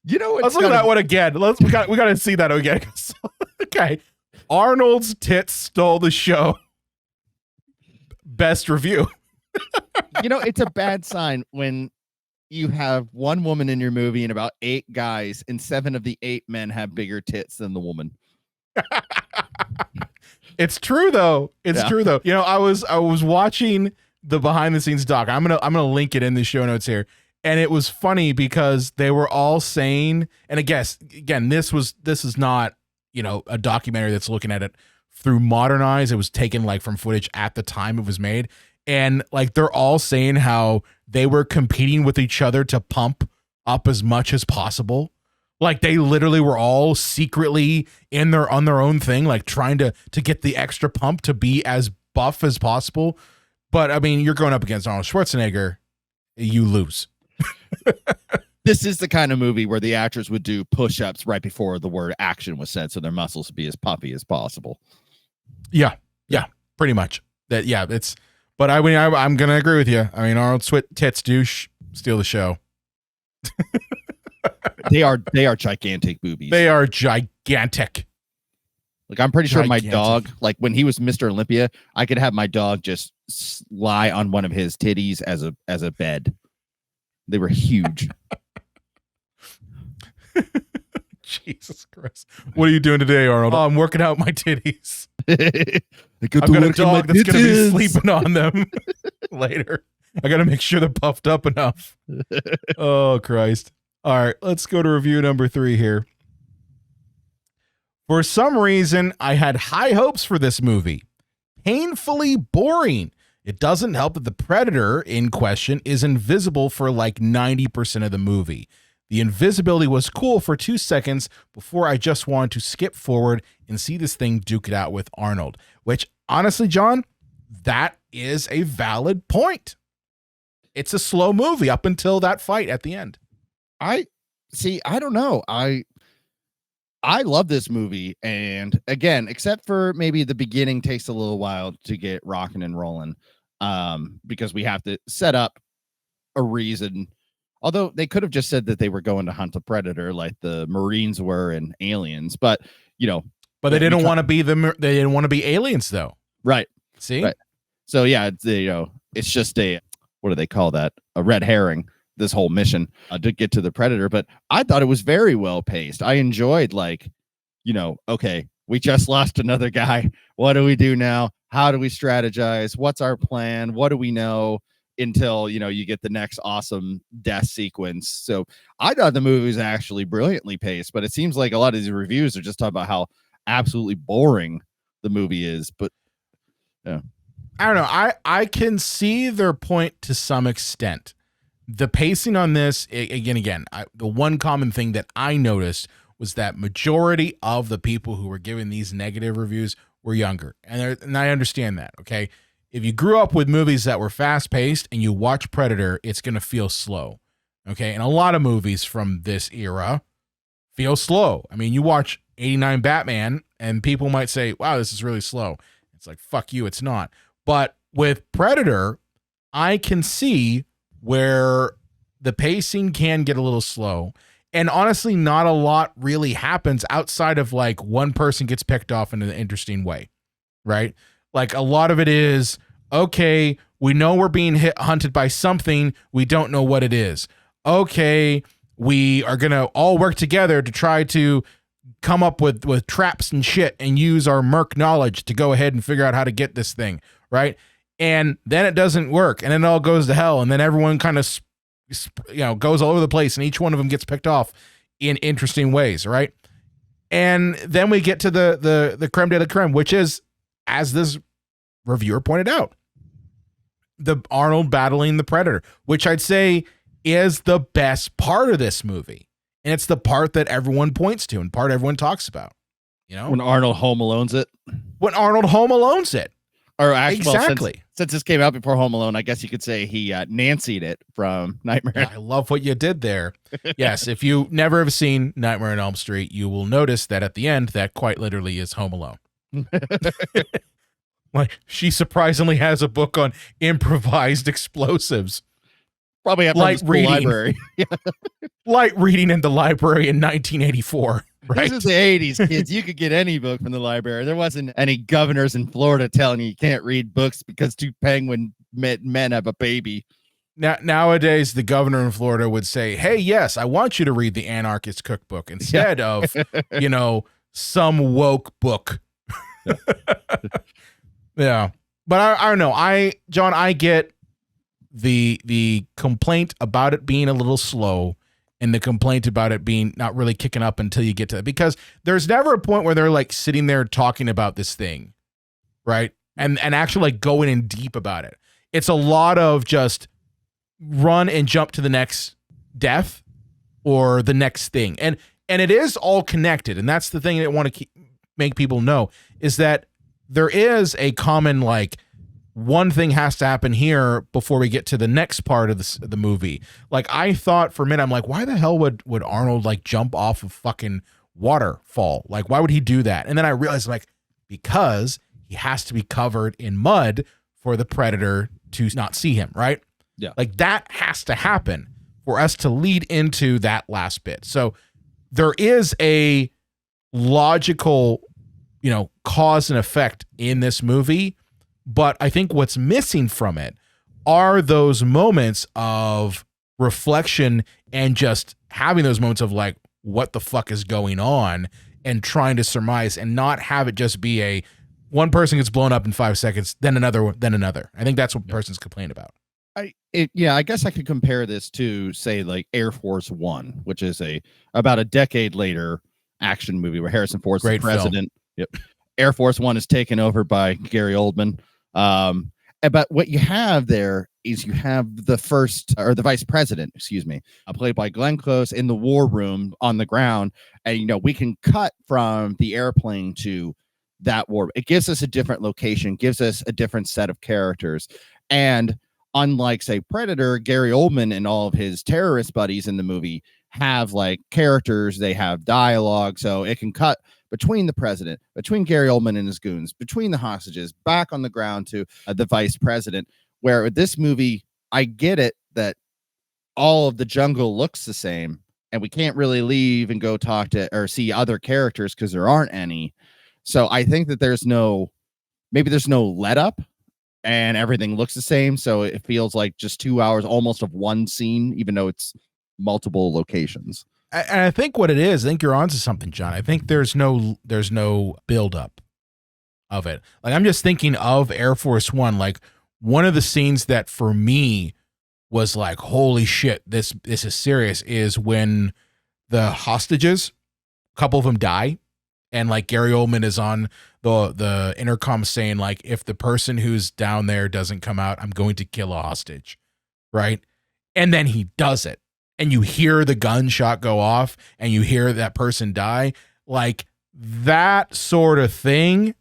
You know what? Let's look at that one again. We got to see that again. Okay. Arnold's tits stole the show. Best review. You know, it's a bad sign when you have one woman in your movie and about 8 guys, and 7 of the 8 men have bigger tits than the woman. It's true though. It's true though. You know, I was watching the behind the scenes doc. I'm gonna link it in the show notes here. And it was funny because they were all saying, and again, this is not, you know, a documentary that's looking at it through modern eyes. It was taken like from footage at the time it was made. And like, they're all saying how they were competing with each other to pump up as much as possible. Like they literally were all secretly on their own thing, like trying to get the extra pump to be as buff as possible. But I mean, you're going up against Arnold Schwarzenegger, you lose. This is the kind of movie where the actors would do push-ups right before the word action was said, so their muscles would be as puffy as possible. Yeah. pretty much. That it's. But I mean, I'm gonna agree with you. I mean, Arnold tits do steal the show. They are gigantic boobies. They are gigantic. Like, I'm pretty sure my dog, like when he was Mr. Olympia, I could have my dog just lie on one of his titties as a bed. They were huge. Jesus Christ. What are you doing today, Arnold? Oh, I'm working out my titties. I've got a dog that's going to be sleeping on them later. I got to make sure they're puffed up enough. Oh, Christ. All right, let's go to review number 3 here. For some reason, I had high hopes for this movie. Painfully boring. It doesn't help that the predator in question is invisible for like 90% of the movie. The invisibility was cool for 2 seconds before I just wanted to skip forward and see this thing duke it out with Arnold, which honestly, John, that is a valid point. It's a slow movie up until that fight at the end. I don't know. I love this movie, and again, except for maybe the beginning takes a little while to get rocking and rolling, because we have to set up a reason. Although they could have just said that they were going to hunt a predator like the Marines were in Aliens, but but they didn't want to be they didn't want to be aliens though. Right. See? Right. So yeah, it's just what do they call that? A red herring. This whole mission to get to the predator, but I thought it was very well paced. I enjoyed okay, we just lost another guy. What do we do now? How do we strategize? What's our plan? What do we know until, you get the next awesome death sequence. So I thought the movie was actually brilliantly paced, but it seems like a lot of these reviews are just talking about how absolutely boring the movie is. But yeah, I don't know. I can see their point to some extent. The pacing on this, again, the one common thing that I noticed was that majority of the people who were giving these negative reviews were younger. And I understand that, okay? If you grew up with movies that were fast-paced and you watch Predator, it's going to feel slow, okay? And a lot of movies from this era feel slow. I mean, you watch 89 Batman, and people might say, wow, this is really slow. It's like, fuck you, it's not. But with Predator, I can see where the pacing can get a little slow. And honestly, not a lot really happens outside of like one person gets picked off in an interesting way, right? Like a lot of it is, okay, we know we're being hunted by something. We don't know what it is. Okay, we are going to all work together to try to come up with traps and shit and use our merc knowledge to go ahead and figure out how to get this thing, right? And then it doesn't work, and then it all goes to hell, and then everyone kind of goes all over the place, and each one of them gets picked off in interesting ways, right? And then we get to the creme de la creme, which is, as this reviewer pointed out, the Arnold battling the Predator, which I'd say is the best part of this movie. And it's the part that everyone points to and part everyone talks about. When Arnold Home Alones it? When Arnold Home Alones it. Or actually, exactly. Well, since this came out before Home Alone, I guess you could say he Nancy'd it from Nightmare. Yeah, I love what you did there. Yes, if you never have seen Nightmare on Elm Street, you will notice that at the end, that quite literally is Home Alone. Like, she surprisingly has a book on improvised explosives. Probably at the library. Light reading in the library in 1984. Right? This is the 80s, kids. You could get any book from the library. There wasn't any governors in Florida telling you can't read books because two penguin men have a baby. Nowadays, the governor in Florida would say, hey, yes, I want you to read the Anarchist Cookbook instead of, some woke book. Yeah. But I don't know. John, I get the complaint about it being a little slow and the complaint about it being not really kicking up until you get to it, because there's never a point where they're like sitting there talking about this thing, right? And actually like going in deep about it. It's a lot of just run and jump to the next death or the next thing. And it is all connected. And that's the thing that I want to make people know, is that there is a common, like, one thing has to happen here before we get to the next part of the movie. Like, I thought for a minute, I'm like, why the hell would Arnold like jump off of fucking waterfall? Like, why would he do that? And then I realized, like, because he has to be covered in mud for the predator to not see him, right? Yeah. Like that has to happen for us to lead into that last bit. So there is a logical, cause and effect in this movie, but I think what's missing from it are those moments of reflection and just having those moments of like, what the fuck is going on, and trying to surmise and not have it just be a one person gets blown up in 5 seconds, then another, then another. I think that's what person's complained about. I guess I could compare this to, say, like Air Force One, which is about a decade later action movie where Harrison Ford's the president. Yep. Air Force One is taken over by Gary Oldman. But what you have there is you have the vice president, played by Glenn Close, in the war room on the ground. And, we can cut from the airplane to that war. It gives us a different location, gives us a different set of characters. And unlike, say, Predator, Gary Oldman and all of his terrorist buddies in the movie have like characters, they have dialogue. So it can cut between the president, between Gary Oldman and his goons, between the hostages, back on the ground to the vice president. Where with this movie, I get it that all of the jungle looks the same and we can't really leave and go talk to or see other characters because there aren't any. So I think that there's no let up and everything looks the same. So it feels like just 2 hours almost of one scene, even though it's multiple locations. And I think what it is, I think you're onto something, John. I think there's no build up of it. Like, I'm just thinking of Air Force One. Like, one of the scenes that for me was like, holy shit, this is serious, is when the hostages, a couple of them die. And like Gary Oldman is on the intercom saying like, if the person who's down there doesn't come out, I'm going to kill a hostage. Right. And then he does it. And you hear the gunshot go off and you hear that person die. Like that sort of thing.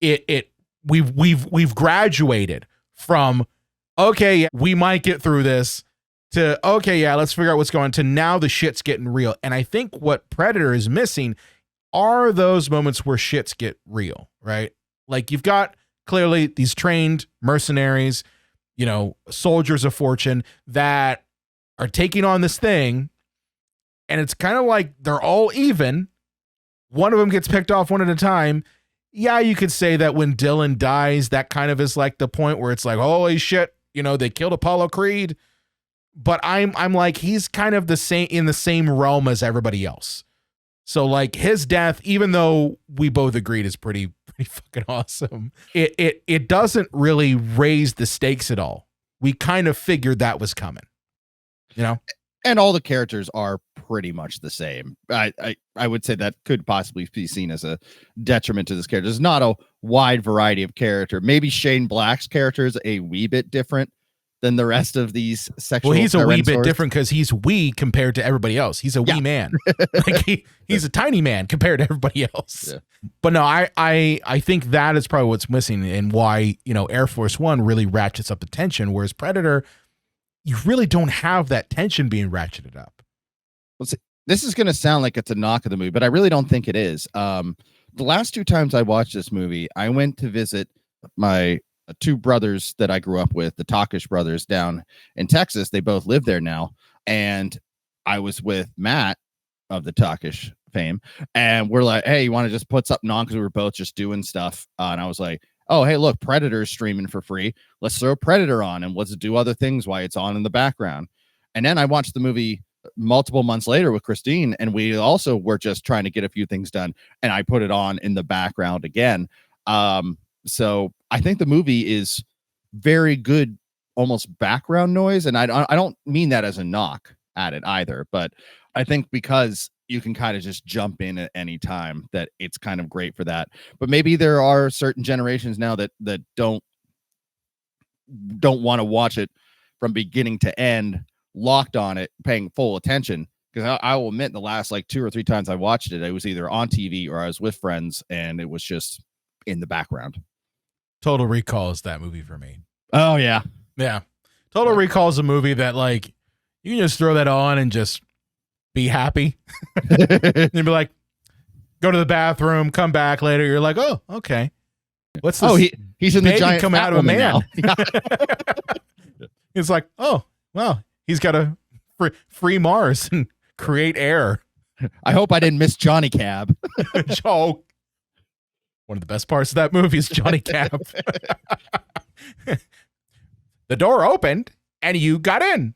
We've graduated from, okay, we might get through this, to, okay, yeah, let's figure out what's going on, to now the shit's getting real. And I think what Predator is missing are those moments where shits get real, right? Like you've got clearly these trained mercenaries, soldiers of fortune that are taking on this thing. And it's kind of like they're all even. One of them gets picked off one at a time. Yeah, you could say that when Dylan dies, that kind of is like the point where it's like, holy shit, they killed Apollo Creed. But I'm like, he's kind of in the same realm as everybody else. So like his death, even though we both agreed is pretty fucking awesome, it doesn't really raise the stakes at all. We kind of figured that was coming, And all the characters are pretty much the same. I would say that could possibly be seen as a detriment to this character. There's not a wide variety of character. Maybe Shane Black's character is a wee bit different than the rest of these sexual. Well, he's a wee bit different because he's wee compared to everybody else. He's a wee man. Like he's a tiny man compared to everybody else. Yeah. But no, I think that is probably what's missing and why, Air Force One really ratchets up the tension, whereas Predator, you really don't have that tension being ratcheted up. Well, see, this is going to sound like it's a knock of the movie, but I really don't think it is. The last 2 times I watched this movie, I went to visit my 2 brothers that I grew up with, the Takish brothers down in Texas. They both live there now. And I was with Matt of the Takish fame. And we're like, hey, you want to just put something on? Because we were both just doing stuff. And I was like, oh, hey, look, Predator's streaming for free. Let's throw Predator on and let's do other things while it's on in the background. And then I watched the movie multiple months later with Christine, and we also were just trying to get a few things done. And I put it on in the background again. So I think the movie is very good, almost background noise. And I don't mean that as a knock at it either, but I think because you can kind of just jump in at any time, that it's kind of great for that. But maybe there are certain generations now that don't want to watch it from beginning to end, locked on it, paying full attention. Because I will admit, the last like 2 or 3 times I watched it, it was either on TV or I was with friends, and it was just in the background. Total Recall is that movie for me. Oh yeah. Total Recall is a movie that like you can just throw that on and just be happy. And be like, go to the bathroom, come back later. You're like, oh, okay. What's this? He's in the baby giant coming out of a man. It's like, oh, well, he's got to free Mars and create air. I hope I didn't miss Johnny Cab. Oh, one of the best parts of that movie is Johnny Cab. The door opened and you got in.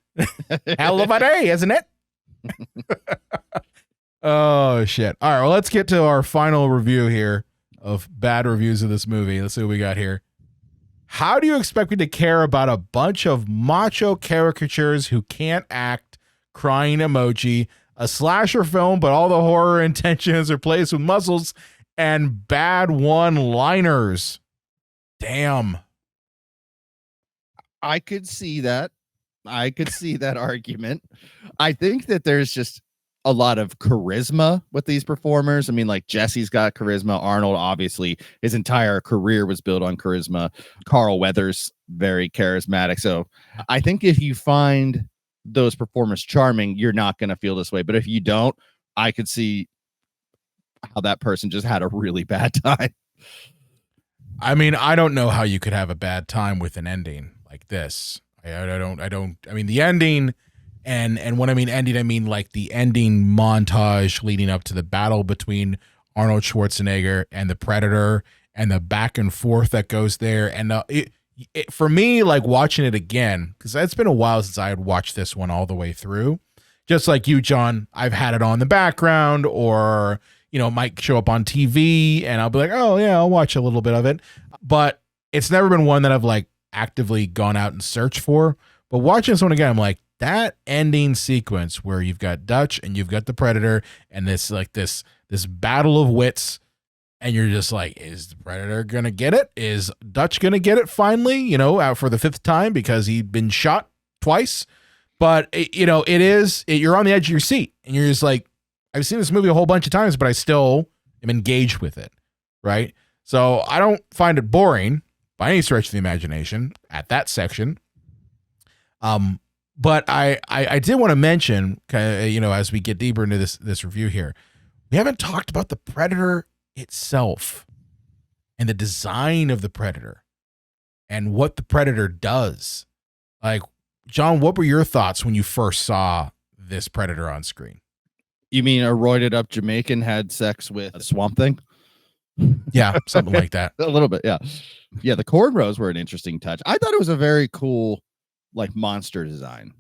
Hell of a day, isn't it? Oh, shit. All right, well, let's get to our final review here of bad reviews of this movie. Let's see what we got here. How do you expect me to care about a bunch of macho caricatures who can't act, crying emoji, a slasher film, but all the horror intentions are placed with muscles and bad one-liners? Damn. I could see that. I could see that argument. I think that there's just a lot of charisma with these performers. I mean, like Jesse's got charisma. Arnold, obviously, his entire career was built on charisma. Carl Weathers, very charismatic. So I think if you find those performers charming, you're not going to feel this way. But if you don't, I could see how that person just had a really bad time. I mean, I don't know how you could have a bad time with an ending like this. I mean, the ending, and when I mean ending, I mean like the ending montage leading up to the battle between Arnold Schwarzenegger and the Predator and the back and forth that goes there. And for me, like watching it again, because it's been a while since I had watched this one all the way through. Just like you, John, I've had it on the background, or, you know, it might show up on TV and I'll be like, oh yeah, I'll watch a little bit of it. But it's never been one that I've like actively gone out and searched for. But watching this one again, I'm like, that ending sequence where you've got Dutch and you've got the Predator and this battle of wits, and you're just like, is the Predator gonna get it? Is Dutch gonna get it finally? You know, out for the 5th time because he'd been shot twice. But you're on the edge of your seat, and you're just like, I've seen this movie a whole bunch of times, but I still am engaged with it, right? So I don't find it boring by any stretch of the imagination at that section. But I did want to mention, as we get deeper into this review here, we haven't talked about the Predator itself and the design of the Predator and what the Predator does. Like, John, what were your thoughts when you first saw this Predator on screen? You mean a roided up Jamaican had sex with a swamp thing? Yeah, something like that. A little bit, yeah. Yeah, the cornrows were an interesting touch. I thought it was a very cool, like, monster design.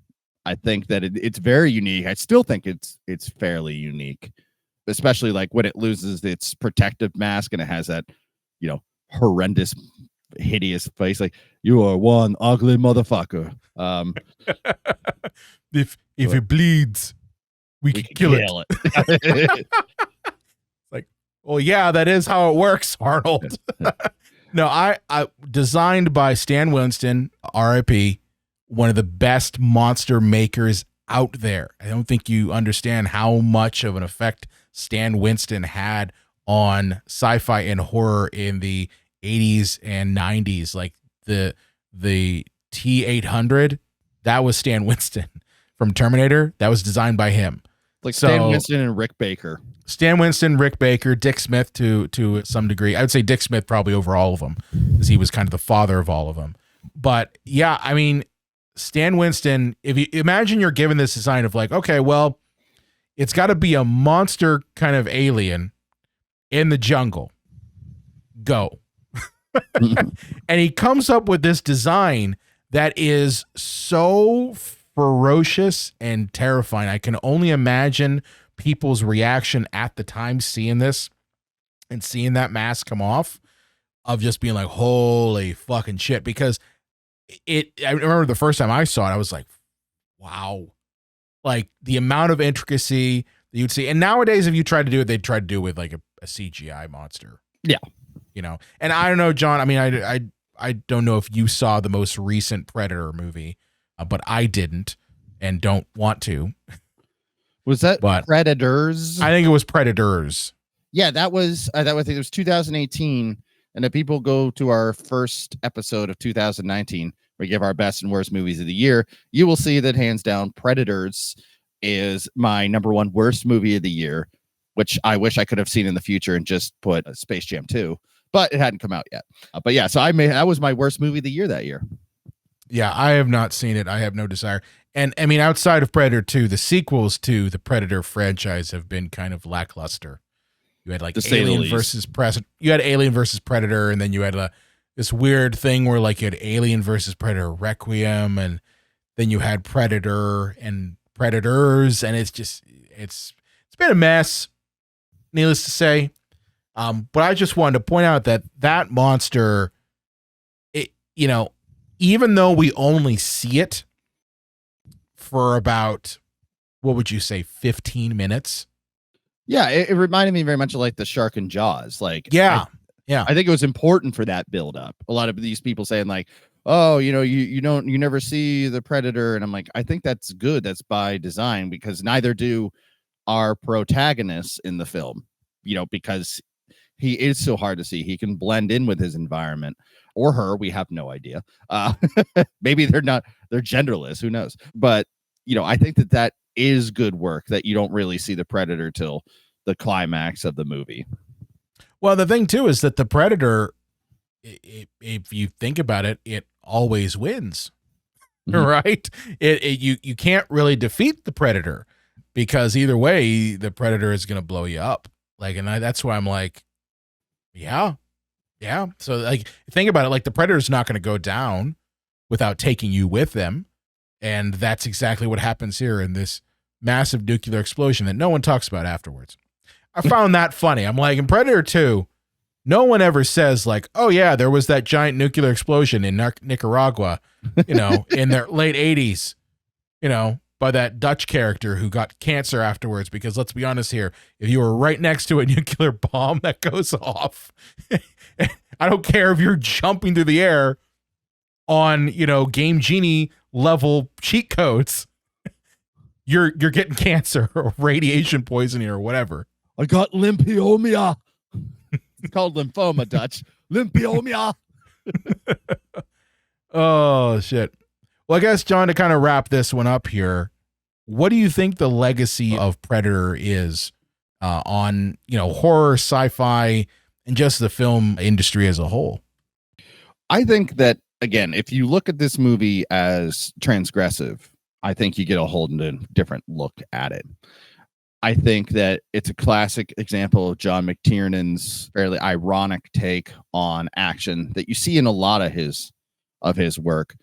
I think that it's very unique. I still think it's fairly unique, especially like when it loses its protective mask and it has that, horrendous, hideous face. Like, you are one ugly motherfucker. If it bleeds, we can kill it. Like, well, yeah, that is how it works, Arnold. No, I designed by Stan Winston, R.I.P., one of the best monster makers out there. I don't think you understand how much of an effect Stan Winston had on sci-fi and horror in the 80s and 90s. Like the T-800, that was Stan Winston from Terminator. That was designed by him. Like Stan Winston and Rick Baker. Stan Winston, Rick Baker, Dick Smith to some degree. I would say Dick Smith probably over all of them, because he was kind of the father of all of them. But yeah, I mean, Stan Winston, if you imagine you're given this design of like, okay, well, it's got to be a monster kind of alien in the jungle. Go. And he comes up with this design that is so ferocious and terrifying. I can only imagine people's reaction at the time seeing this and seeing that mask come off, of just being like, holy fucking shit. Because I remember the first time I saw it, I was like, wow. Like the amount of intricacy that you'd see. And nowadays, if you try to do it, they'd try to do it with like a CGI monster. Yeah. And I don't know, John, I mean, I don't know if you saw the most recent Predator movie, but I didn't and don't want to. Was that Predators? I think it was Predators. Yeah, that was, I think it was 2018. And if people go to our first episode of 2019, we give our best and worst movies of the year, you will see that hands down, Predators is my number one worst movie of the year, which I wish I could have seen in the future and just put Space Jam 2. but it hadn't come out yet. But yeah, so that was my worst movie of the year that year. Yeah, I have not seen it. I have no desire. And I mean, outside of Predator 2, the sequels to the Predator franchise have been kind of lackluster. You had like Alien versus Predator, and then you had this weird thing where like you had Alien versus Predator Requiem, and then you had Predator and Predators, and it's been a mess, needless to say. But I just wanted to point out that monster, even though we only see it for about, what would you say, 15 minutes? Yeah, it reminded me very much of like the shark in Jaws. Like, yeah. I think it was important for that build up. A lot of these people saying like, oh, you never see the Predator. And I'm like, I think that's good. That's by design, because neither do our protagonists in the film, because he is so hard to see. He can blend in with his environment, or her. We have no idea. Maybe they're genderless. Who knows? But, I think that is good work, that you don't really see the Predator till the climax of the movie. Well, the thing too is that the Predator, if you think about it, it always wins, right? You can't really defeat the Predator, because either way, the Predator is going to blow you up. Like, and that's why I'm like, yeah. So like, think about it. Like, the Predator's not going to go down without taking you with them. And that's exactly what happens here in this massive nuclear explosion that no one talks about afterwards. I found that funny. I'm like, in Predator 2, no one ever says like, oh yeah, there was that giant nuclear explosion in Nicaragua, in their late 80s, by that Dutch character who got cancer afterwards. Because let's be honest here, if you were right next to a nuclear bomb that goes off, I don't care if you're jumping through the air on, Game Genie level cheat codes, you're getting cancer or radiation poisoning or whatever. I got lymphoma. It's called lymphoma, Dutch. Lymphoma. Oh, shit. Well, I guess, John, to kind of wrap this one up here, what do you think the legacy of Predator is on, horror, sci-fi, and just the film industry as a whole? I think that, again, if you look at this movie as transgressive, I think you get a whole different look at it. I think that it's a classic example of John McTiernan's fairly ironic take on action that you see in a lot of his work.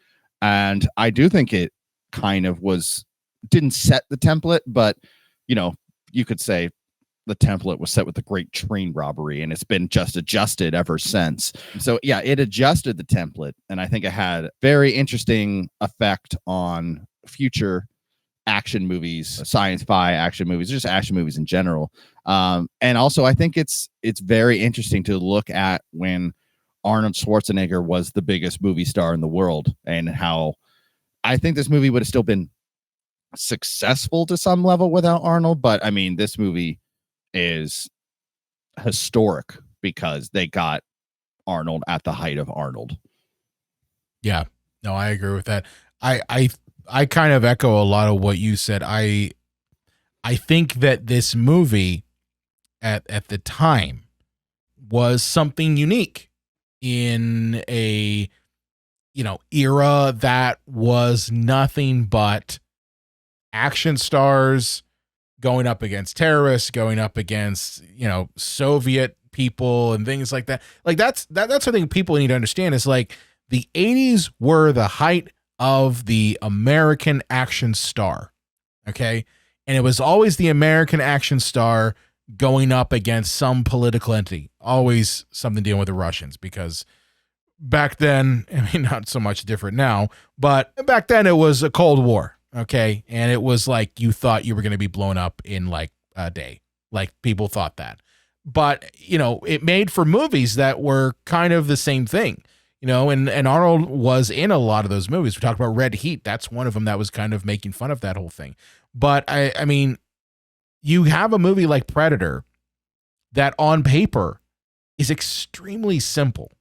And I do think it kind of didn't set the template, but, you could say the template was set with the Great Train Robbery, and it's been just adjusted ever since. So yeah, it adjusted the template, and I think it had very interesting effect on future action movies, sci-fi action movies, just action movies in general. And also I think it's very interesting to look at when Arnold Schwarzenegger was the biggest movie star in the world, and how I think this movie would have still been successful to some level without Arnold. But I mean, this movie is historic because they got Arnold at the height of Arnold. Yeah, no, I agree with that. I kind of echo a lot of what you said. I think that this movie at the time was something unique in a era that was nothing but action stars going up against terrorists, going up against Soviet people and things like that. Like that's something people need to understand, is like the 80s were the height of the American action star. Okay. And it was always the American action star going up against some political entity, always something dealing with the Russians, because back then, I mean, not so much different now, but back then it was a Cold War. Okay. And it was like, you thought you were going to be blown up in like a day. Like, people thought that, but it made for movies that were kind of the same thing. And Arnold was in a lot of those movies. We talked about Red Heat. That's one of them that was kind of making fun of that whole thing. But I mean, you have a movie like Predator that on paper is extremely simple.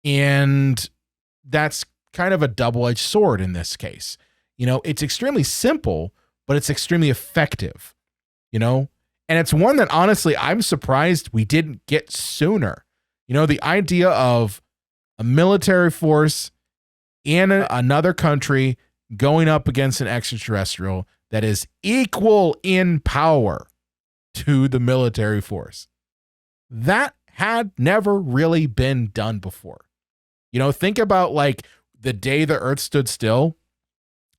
And that's kind of a double-edged sword in this case. It's extremely simple, but it's extremely effective, and it's one that honestly, I'm surprised we didn't get sooner. You know, the idea of a military force in another country going up against an extraterrestrial that is equal in power to the military force. That had never really been done before. You know, think about like The Day the Earth Stood Still,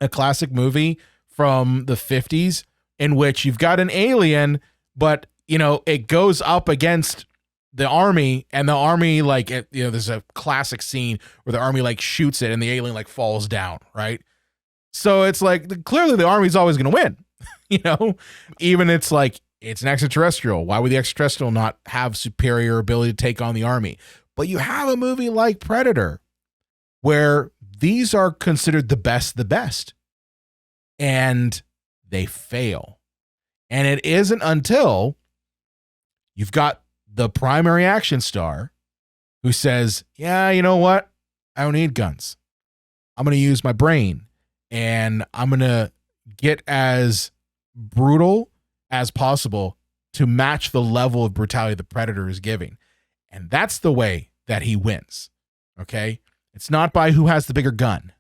a classic movie from the 50s in which you've got an alien, but, you know, it goes up against the army, and the army, like, you know, there's a classic scene where the army like shoots it and the alien like falls down, right? So it's like, clearly the army's always going to win, you know, even it's like, it's an extraterrestrial. Why would the extraterrestrial not have superior ability to take on the army? But you have a movie like Predator where these are considered the best, and they fail. And it isn't until you've got the primary action star who says, yeah, you know what? I don't need guns. I'm going to use my brain, and I'm going to get as brutal as possible to match the level of brutality the Predator is giving. And that's the way that he wins. Okay? It's not by who has the bigger gun.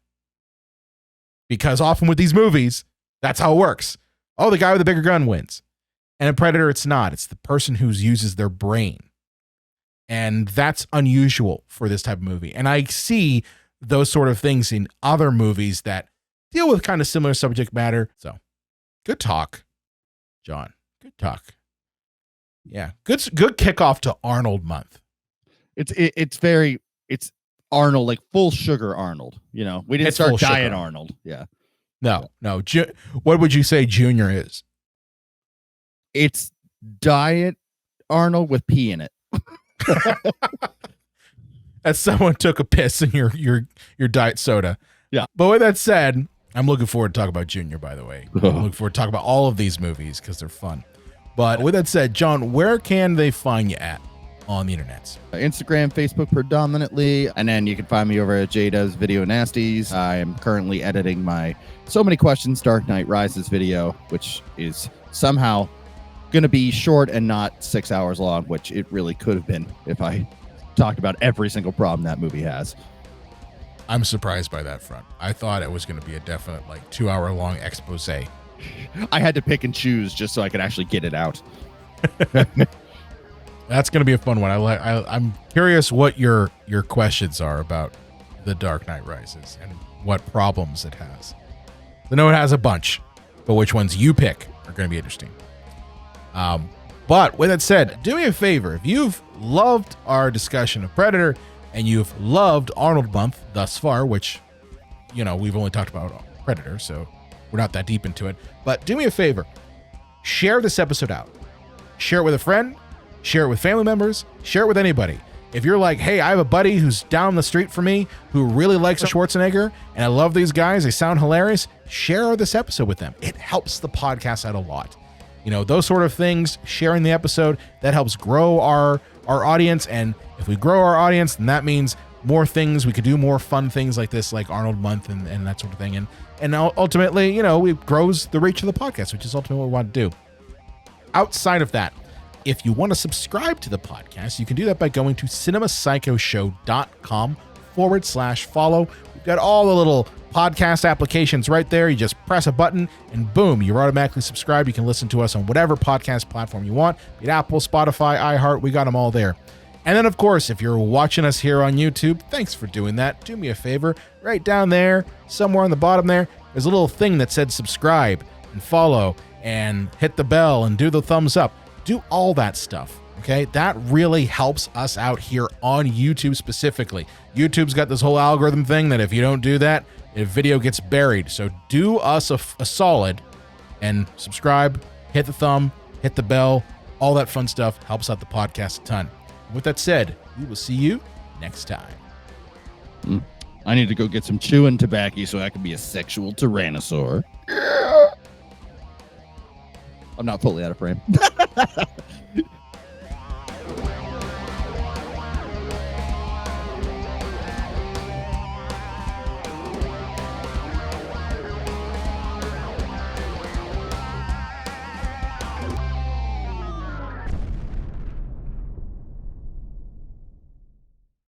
Because often with these movies, that's how it works. Oh, the guy with the bigger gun wins. And in Predator, it's not. It's the person who uses their brain. And that's unusual for this type of movie. And I see those sort of things in other movies that deal with kind of similar subject matter. So, good talk, John. Good talk. Yeah, good kickoff to Arnold Month. It's Arnold, like full sugar Arnold. You know, we didn't start diet Arnold. Yeah. No. What would you say Junior is? It's diet Arnold with pee in it. As someone took a piss in your diet soda. Yeah. But with that said, I'm looking forward to talk about Junior, by the way. I'm looking forward to talk about all of these movies because they're fun. But with that said, John, where can they find you at on the internet? Instagram, Facebook predominantly, and then you can find me over at Jada's Video Nasties. I am currently editing my So Many Questions Dark Knight Rises video, which is somehow going to be short and not 6 hours long, which it really could have been if I talked about every single problem that movie has. I'm surprised by that front. I thought it was going to be a definite 2-hour long expose. I had to pick and choose just so I could actually get it out. That's going to be a fun one. I'm curious what your questions are about The Dark Knight Rises and what problems it has. I know it has a bunch, but which ones you pick are going to be interesting. But with that said, do me a favor. If you've loved our discussion of Predator and you've loved Arnold Month thus far, which, you know, we've only talked about Predator, so we're not that deep into it. But do me a favor. Share this episode out. Share it with a friend. Share it with family members. Share it with anybody. If you're like, hey, I have a buddy who's down the street from me who really likes Schwarzenegger, and I love these guys, they sound hilarious, share this episode with them. It helps the podcast out a lot. You know, those sort of things, sharing the episode, that helps grow our audience. And if we grow our audience, then that means more things. We could do more fun things like this, like Arnold Month and that sort of thing. And ultimately, you know, it grows the reach of the podcast, which is ultimately what we want to do. Outside of that, if you want to subscribe to the podcast, you can do that by going to cinemapsychoshow.com/follow. We've got all the little podcast applications right there. You just press a button and boom, you're automatically subscribed. You can listen to us on whatever podcast platform you want. Be it Apple, Spotify, iHeart, we got them all there. And then, of course, if you're watching us here on YouTube, thanks for doing that. Do me a favor, right down there, somewhere on the bottom there, there's a little thing that said subscribe and follow and hit the bell and do the thumbs up. Do all that stuff, okay? That really helps us out here on YouTube specifically. YouTube's got this whole algorithm thing that if you don't do that, the video gets buried. So do us a solid and subscribe, hit the thumb, hit the bell, all that fun stuff helps out the podcast a ton. With that said, we will see you next time. I need to go get some chewing tobacco so I can be a sexual tyrannosaur. I'm not fully out of frame.